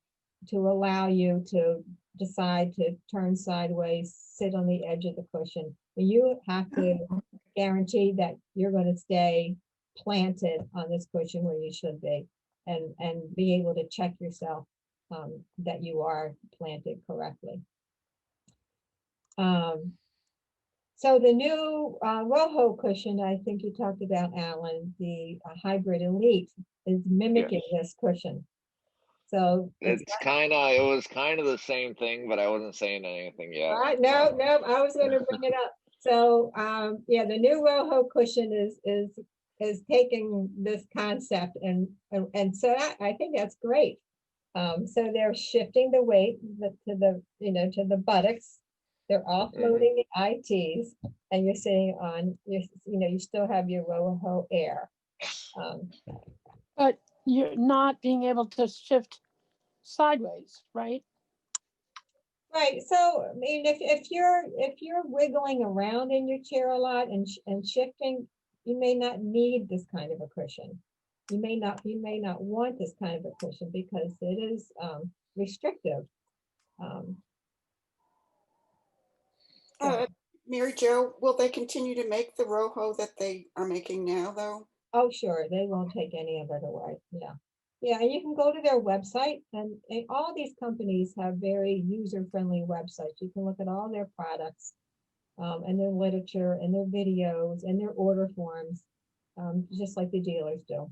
to allow you to decide to turn sideways, sit on the edge of the cushion. But you have to guarantee that you're going to stay planted on this cushion where you should be, and be able to check yourself that you are planted correctly. So the new Rojo cushion, I think you talked about, Alan, the Hybrid Elite, is mimicking this cushion. So it was kind of the same thing, but I wasn't saying anything yet. No, I was going to bring it up. So yeah, the new Rojo cushion is taking this concept, and so I think that's great. So they're shifting the weight to the buttocks. They're offloading the ITs, and you're sitting on, you still have your Rojo air. But you're not being able to shift sideways, right? Right. So I mean, if you're wiggling around in your chair a lot and shifting, you may not need this kind of a cushion. You may not want this kind of a cushion because it is restrictive. So- Mary Jo, will they continue to make the RoHo that they are making now, though? Oh, sure, they won't take any of it away, yeah. Yeah, and you can go to their website, and all these companies have very user-friendly websites. You can look at all their products, and their literature, and their videos, and their order forms, just like the dealers do.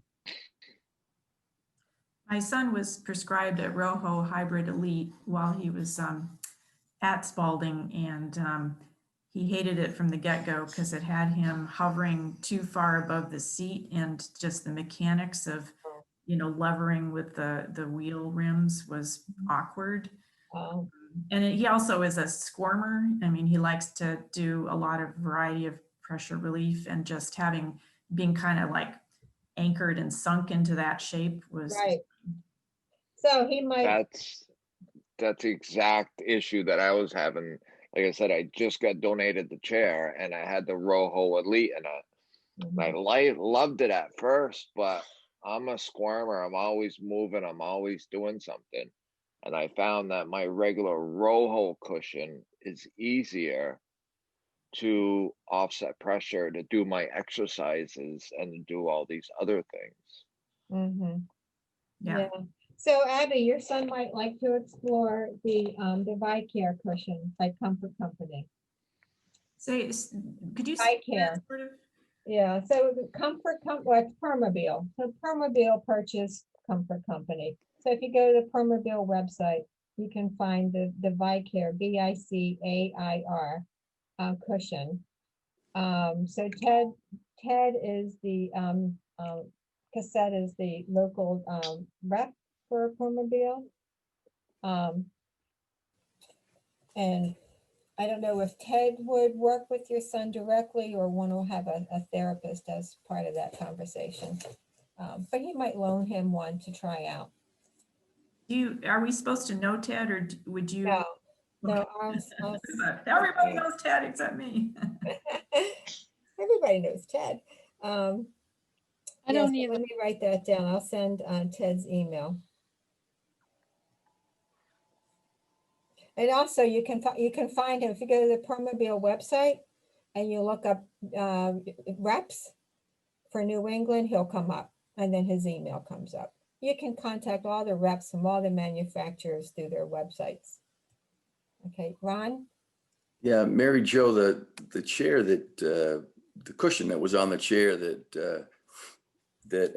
My son was prescribed a RoHo Hybrid Elite while he was at Spalding, and he hated it from the get-go because it had him hovering too far above the seat, and just the mechanics of, you know, levering with the wheel rims was awkward. And he also is a squirmer. I mean, he likes to do a lot of variety of pressure relief, and just being kind of like anchored and sunk into that shape was right. So he might. That's the exact issue that I was having. Like I said, I just got donated the chair, and I had the RoHo Elite in it. Mhm. I loved it at first, but I'm a squirmer. I'm always moving. I'm always doing something. And I found that my regular RoHo cushion is easier to offset pressure, to do my exercises, and to do all these other things. Mm-hmm. Yeah. Yeah. So Abby, your son might like to explore the Vicare cushion by Comfort Company. Could you say Vicare. sort of? Yeah. So the well, it's Permobil. So Permobil purchased Comfort Company. So if you go to the Permobil website, you can find the Vicare, Vicair cushion. So Ted is the Cassette is the local rep for Permobil. And I don't know if Ted would work with your son directly or want to have a therapist as part of that conversation. But he might loan him one to try out. Are we supposed to know Ted, or would you? No, Okay. no. Everybody knows Ted except me. Everybody knows Ted. I don't either. Let me write that down. I'll send Ted's email. And also you can find him if you go to the Permobil website and you look up reps for New England, he'll come up, and then his email comes up. You can contact all the reps from all the manufacturers through their websites. Okay, Ron? Yeah, Mary Jo, the chair that the cushion that was on the chair that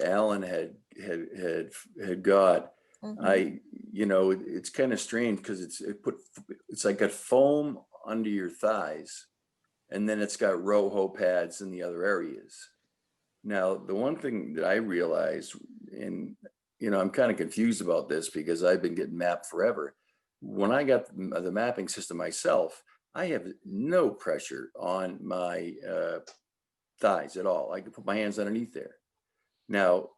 Alan had got, it's kind of strange because it's like got foam under your thighs, and then it's got RoHo pads in the other areas. Now, the one thing that I realized, and I'm kind of confused about this because I've been getting mapped forever. When I got the mapping system myself, I have no pressure on my thighs at all. I can put my hands underneath there. Now,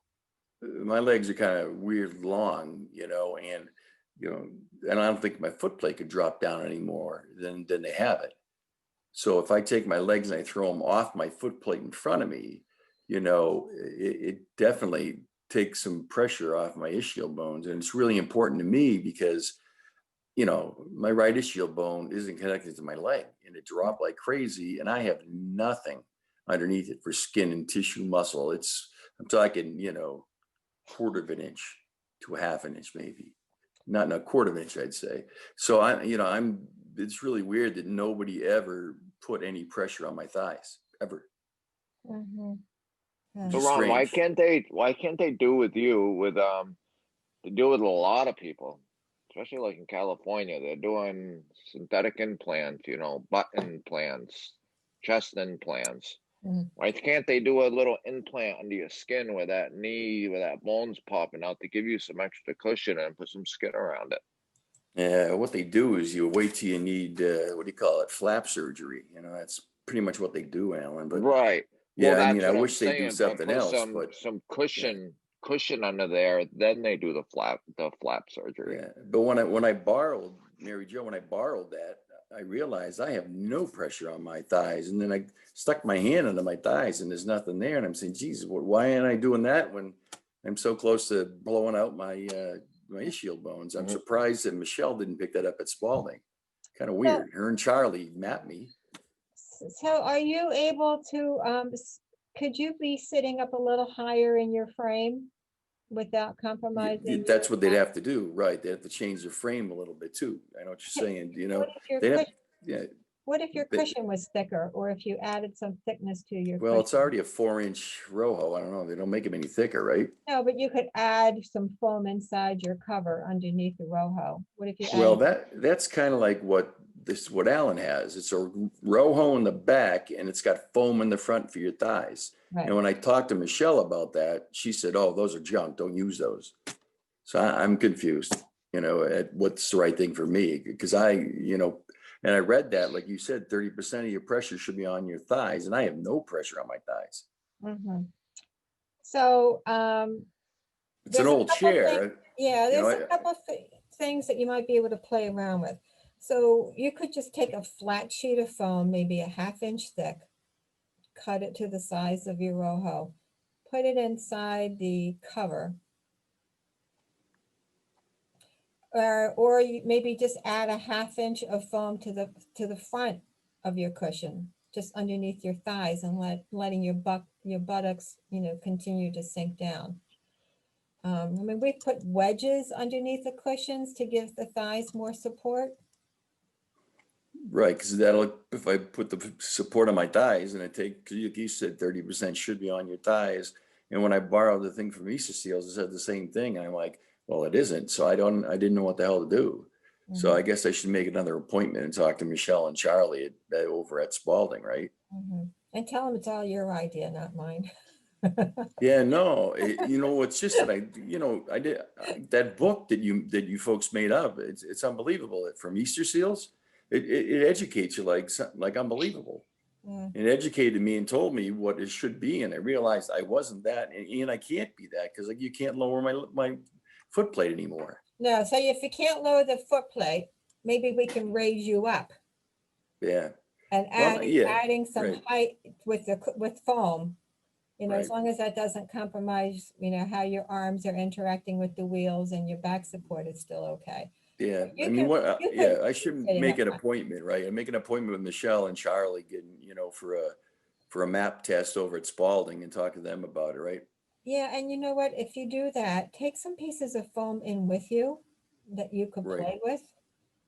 my legs are kind of weird long, and I don't think my foot plate could drop down anymore than they have it. So if I take my legs and I throw them off my foot plate in front of me, it definitely takes some pressure off my ischial bones. And it's really important to me because, my right ischial bone isn't connected to my leg, and it dropped like crazy. And I have nothing underneath it for skin and tissue muscle. I'm talking, quarter of an inch to a half an inch, maybe not a quarter of an inch, I'd say. So it's really weird that nobody ever put any pressure on my thighs ever. Mm-hmm. So Ron, why can't they do with you they do with a lot of people, especially like in California? They're doing synthetic implants, butt implants, chest implants. Mm-hmm. Why can't they do a little implant under your skin where that bone's popping out to give you some extra cushion and put some skin around it? Yeah, what they do is you wait till you need what do you call it, flap surgery. That's pretty much what they do, Alan. But right. Yeah, well, I mean, I what wish they do something else, but some cushion under there, then they do the flap surgery. Yeah, but when I borrowed Mary Jo, when I borrowed that, I realized I have no pressure on my thighs, and then I stuck my hand under my thighs, and there's nothing there, and I'm saying, Jesus, why aren't I doing that when I'm so close to blowing out my my ischial bones. I'm Mhm. surprised that Michelle didn't pick that up at Spalding. Kind of weird. Her and Charlie mapped me. So are you able to, could you be sitting up a little higher in your frame without compromising? That's what they'd have to do, right? They have to change the frame a little bit too. I know what you're saying, you know. What if your They have, cushion, yeah. what if your they- cushion was thicker, or if you added some thickness to your Well, it's cushion? already a 4-inch Rojo. I don't know. They don't make them any thicker, right? No, but you could add some foam inside your cover underneath the Rojo. What if you Well, added? that's kind of like what Alan has. It's a Rojo in the back and it's got foam in the front for your thighs. Right. And when I talked to Michelle about that, she said, "Oh, those are junk. Don't use those." So I'm confused, you know, at what's the right thing for me, because and I read that, like you said, 30% of your pressure should be on your thighs, and I have no pressure on my thighs. Mhm. So, It's an there's a old couple chair. yeah, you know, there's a couple things that you might be able to play around with. So you could just take a flat sheet of foam, maybe a 1/2 inch thick, cut it to the size of your Rojo, put it inside the cover. Or you maybe just add a 1/2 inch of foam to the front of your cushion, just underneath your thighs, and letting your buttocks, continue to sink down. I mean, we put wedges underneath the cushions to give the thighs more support. Right, because if I put the support on my thighs and because you said 30% should be on your thighs. And when I borrowed the thing from MeasureX, it said the same thing. And I'm like, well, it isn't. So I didn't know what the hell to do. So I guess I should make another appointment and talk to Michelle and Charlie over at Spalding, right? And tell them it's all your idea, not mine. Yeah, no, it's just that I did that book that you folks made up. It's unbelievable. From Easter Seals, it educates you like unbelievable. It educated me and told me what it should be, and I realized I wasn't that, and I can't be that because you can't lower my foot plate anymore. No, so if you can't lower the foot plate, maybe we can raise you up. Yeah. And adding some right. height with foam. As Right. long as that doesn't compromise, how your arms are interacting with the wheels and your back support is still okay. Yeah, You I mean, can- I should setting make up an appointment, right? I make an appointment with Michelle and Charlie, for a map test over at Spalding and talk to them about it, right? Yeah, and you know what? If you do that, take some pieces of foam in with you that you could Right. play with,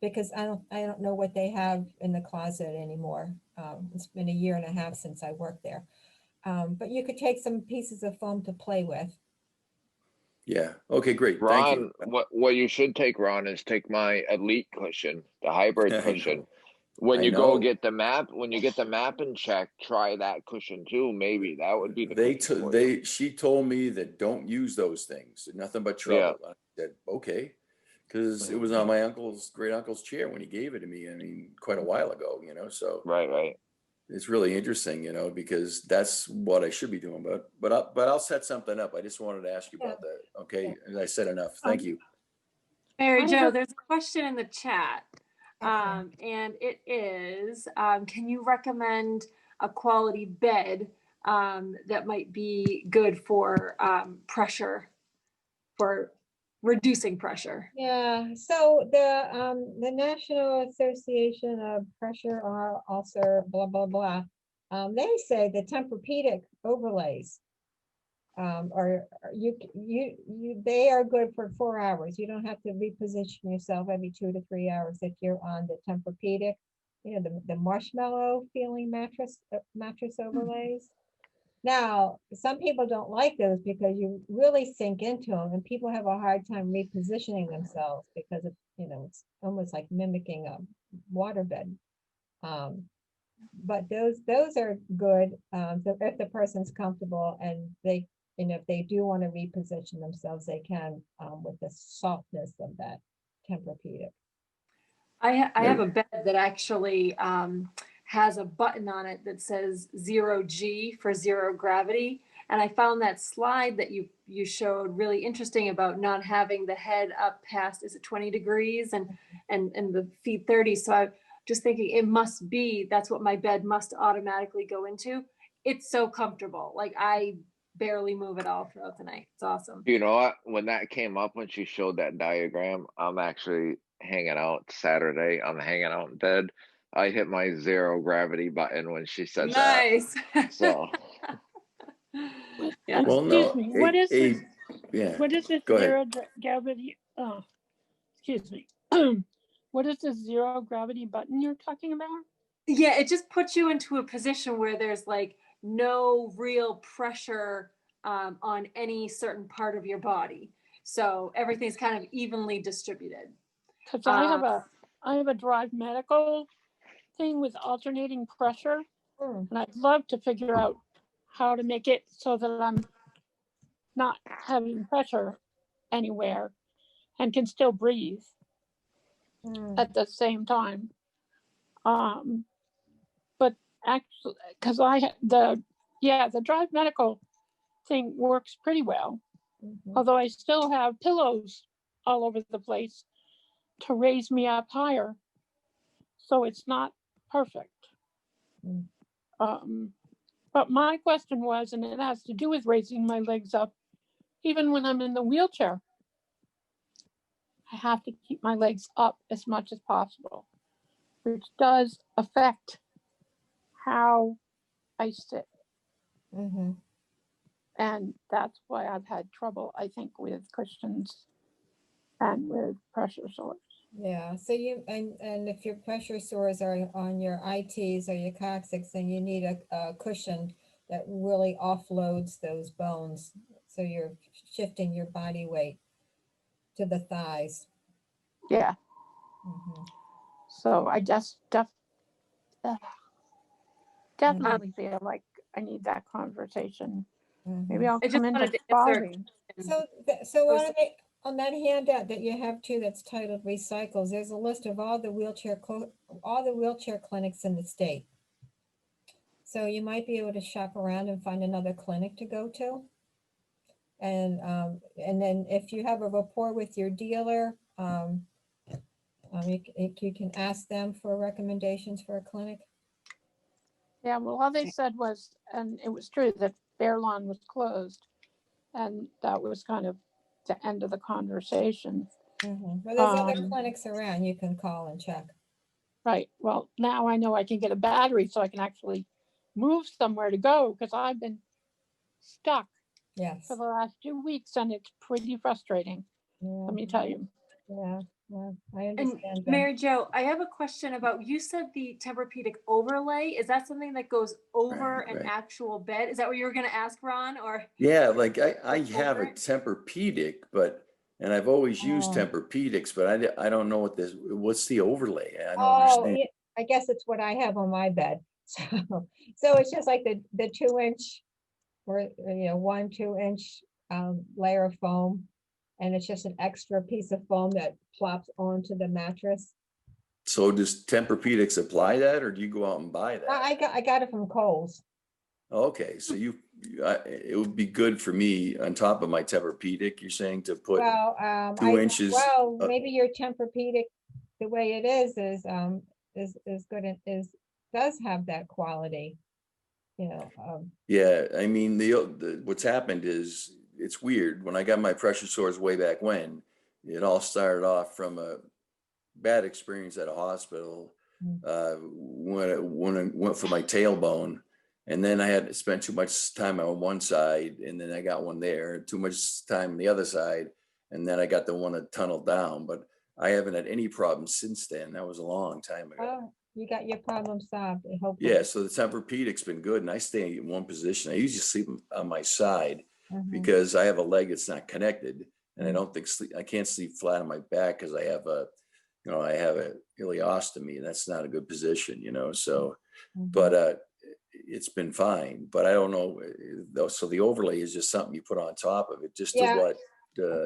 because I don't know what they have in the closet anymore. It's been 1.5 years since I worked there. But you could take some pieces of foam to play with. Yeah. Okay, great. Ron, Thank you. what you should take, Ron, is take my elite cushion, the hybrid I cushion. know. When I you go know. get the map, when you get the map in check, try that cushion too. Maybe that would be the cushion for you. She told me that don't use those things. Nothing but trouble. I said, okay. Because it was on my great uncle's chair when he gave it to me. I mean, quite a while ago, so. Right. It's really interesting, because that's what I should be doing. But I'll set something up. I just wanted to ask you about that. Okay. And I said enough. Thank you. Mary Jo, there's a question in the chat. Okay. And it is, can you recommend a quality bed that might be good for pressure, for reducing pressure? Yeah, so the National Association of Pressure Ulcer, blah, blah, blah, they say the Tempur-Pedic overlays they are good for 4 hours. You don't have to reposition yourself every 2 to 3 hours if you're on the Tempur-Pedic, the marshmallow feeling mattress overlays. Now, some people don't like those because you really sink into them, and people have a hard time repositioning themselves because it's almost like mimicking a waterbed. But those are good. So if the person's comfortable and if they do want to reposition themselves, they can with the softness of that Tempur-Pedic. I have a bed that actually has a button on it that says 0G for zero gravity. And I found that slide that you showed really interesting about not having the head up past, is it 20 degrees and the feet 30. So I'm just thinking that's what my bed must automatically go into. It's so comfortable. Like I barely move at all throughout the night. It's awesome. You know what? When that came up, when she showed that diagram, I'm actually hanging out Saturday. I'm hanging out in bed. I hit my 0 gravity button when she said Nice. that. So, Yeah. Well, Excuse no, me, what is this? yeah, What is this go ahead. zero gravity? Excuse me. What is this zero gravity button you're talking about? Yeah, it just puts you into a position where there's like no real pressure on any certain part of your body. So everything's kind of evenly distributed. Because I have a Drive Medical thing with alternating pressure, and I'd love to figure out how to make it so that I'm not having pressure anywhere and can still breathe at the same time. But actually, because the Drive Medical thing works pretty well, although I still have pillows all over the place to raise me up higher, so it's not perfect. But my question was, and it has to do with raising my legs up, even when I'm in the wheelchair, I have to keep my legs up as much as possible, which does affect how I sit. And that's why I've had trouble, I think, with cushions and with pressure sores. Yeah, so and if your pressure sores are on your ITs or your coccyx, then you need a cushion that really offloads those bones. So you're shifting your body weight to the thighs. Yeah. So I just definitely feel like I need that conversation. Maybe I'll come into spotting. On that handout that you have too, that's titled Recycles, there's a list of all the wheelchair clinics in the state. So you might be able to shop around and find another clinic to go to. And then if you have a rapport with your dealer, you can ask them for recommendations for a clinic. Yeah, well, all they said was, and it was true, that Fairlawn was closed, and that was kind of the end of the conversation. Well, there's other clinics around you can call and check. Right. Well, now I know I can get a battery so I can actually move somewhere to go, because I've been stuck for the last 2 weeks, and it's pretty frustrating. Let me tell you. Yeah, I understand. And Mary Jo, I have a question about, you said the Tempur-Pedic overlay. Is that something that goes over an actual bed? Is that what you were going to ask, Ron? Or yeah, like I have a Tempur-Pedic, and I've always used Tempur-Pedics, but I don't know what's the overlay? I don't understand. Yeah, I guess it's what I have on my bed. So it's just like the 2-inch or 1-2-inch layer of foam, and it's just an extra piece of foam that plops onto the mattress. So does Tempur-Pedics apply that, or do you go out and buy that? I got it from Kohl's. Okay, so it would be good for me on top of my Tempur-Pedic, you're saying, to put 2 inches. Well, maybe your Tempur-Pedic, the way it is good. Does have that quality. Yeah, I mean, what's happened is, it's weird. When I got my pressure sores way back when, it all started off from a bad experience at a hospital when I went for my tailbone, and then I had to spend too much time on one side, and then I got one there, too much time on the other side, and then I got the one that tunneled down. But I haven't had any problems since then. That was a long time ago. Oh, you got your problem solved. I hope. Yeah, so the Tempur-Pedic's been good, and I stay in one position. I usually sleep on my side because I have a leg that's not connected, and I can't sleep flat on my back because I have a ileostomy, and that's not a good position, so, but it's been fine. But I don't know, so the overlay is just something you put on top of it, just to what.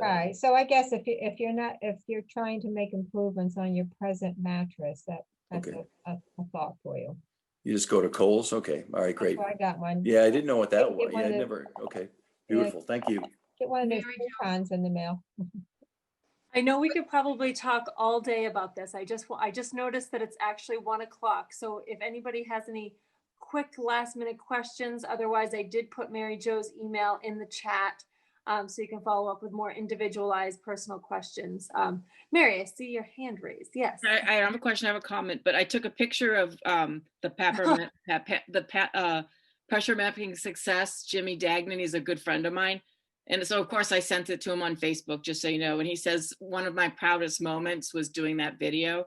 Right. So I guess if you're trying to make improvements on your present mattress, that's a thought for you. You just go to Kohl's? Okay. All right, great. I got one. Yeah, I didn't know what that was. Yeah, okay. Beautiful. Thank you. Get one of those coupons in the mail. I know we could probably talk all day about this. I just noticed that it's actually 1 o'clock. So if anybody has any quick last minute questions. Otherwise, I did put Mary Jo's email in the chat, so you can follow up with more individualized personal questions. Mary, I see your hand raised. Yes. I have a question, I have a comment, but I took a picture of pressure mapping success. Jimmy Dagnan, he's a good friend of mine. And so of course I sent it to him on Facebook, just so you know, and he says, one of my proudest moments was doing that video.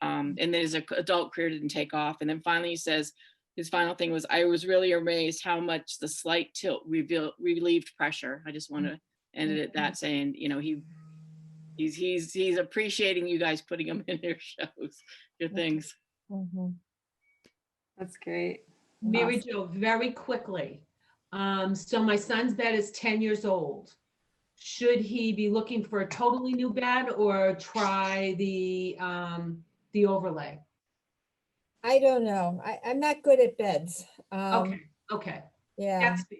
And then his adult career didn't take off. And then finally he says, his final thing was, I was really amazed how much the slight tilt relieved pressure. I just want to end it at that, saying, you know, he's appreciating you guys putting him in your shows, your things. That's great. Mary Jo, very quickly. So my son's bed is 10 years old. Should he be looking for a totally new bed or try the overlay? I don't know. I'm not good at beds. Okay. Yeah. That's fair.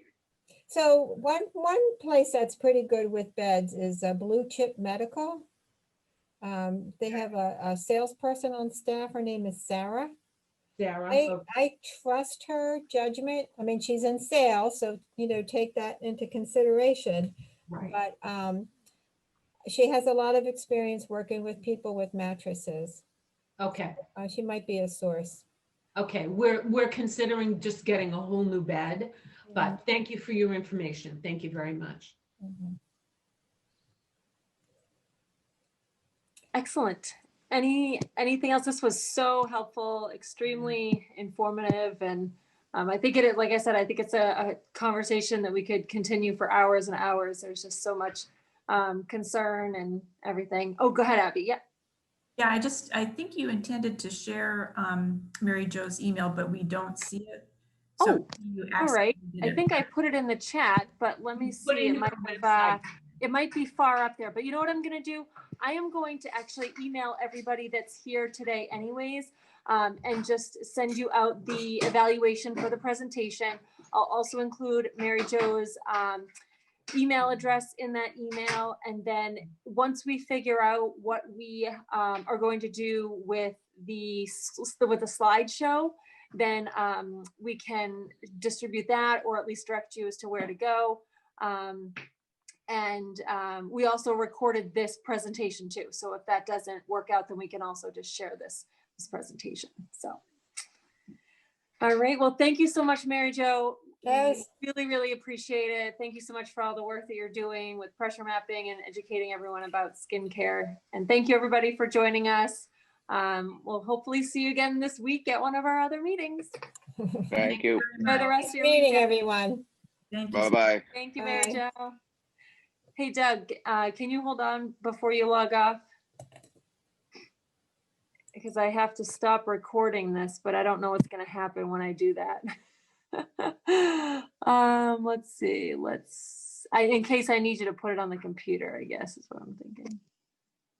So one place that's pretty good with beds is Blue Chip Medical. They have a salesperson on staff. Her name is Sarah. I trust her judgment. I mean, she's in sales, so, you know, take that into consideration. Right. But she has a lot of experience working with people with mattresses. Okay. She might be a source. Okay, we're considering just getting a whole new bed, but thank you for your information. Thank you very much. Excellent. Anything else? This was so helpful, extremely informative, and I think it, like I said, I think it's a conversation that we could continue for hours and hours. There's just so much concern and everything. Oh, go ahead, Abby. Yeah. Yeah, I think you intended to share Mary Jo's email, but we don't see it. So all right. I think I put it in the chat, but let me see. It might be far up there, but you know what I'm going to do? I am going to actually email everybody that's here today anyways, and just send you out the evaluation for the presentation. I'll also include Mary Jo's email address in that email. And then once we figure out what we are going to do with the slideshow, then we can distribute that, or at least direct you as to where to go. And we also recorded this presentation too. So if that doesn't work out, then we can also just share this presentation. So, all right. Well, thank you so much, Mary Jo. Yes. Really, really appreciate it. Thank you so much for all the work that you're doing with pressure mapping and educating everyone about skincare. And thank you everybody for joining us. We'll hopefully see you again this week at one of our other meetings. Thank you. Enjoy the rest of your Meeting, weekend. everyone. Thank you. Bye-bye. Thank you, Mary Jo. Hey, Doug, can you hold on before you log off? Because I have to stop recording this, but I don't know what's going to happen when I do that. Let's see. In case I need you to put it on the computer, I guess is what I'm thinking.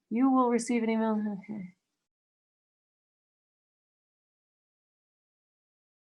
You will receive an email. Okay.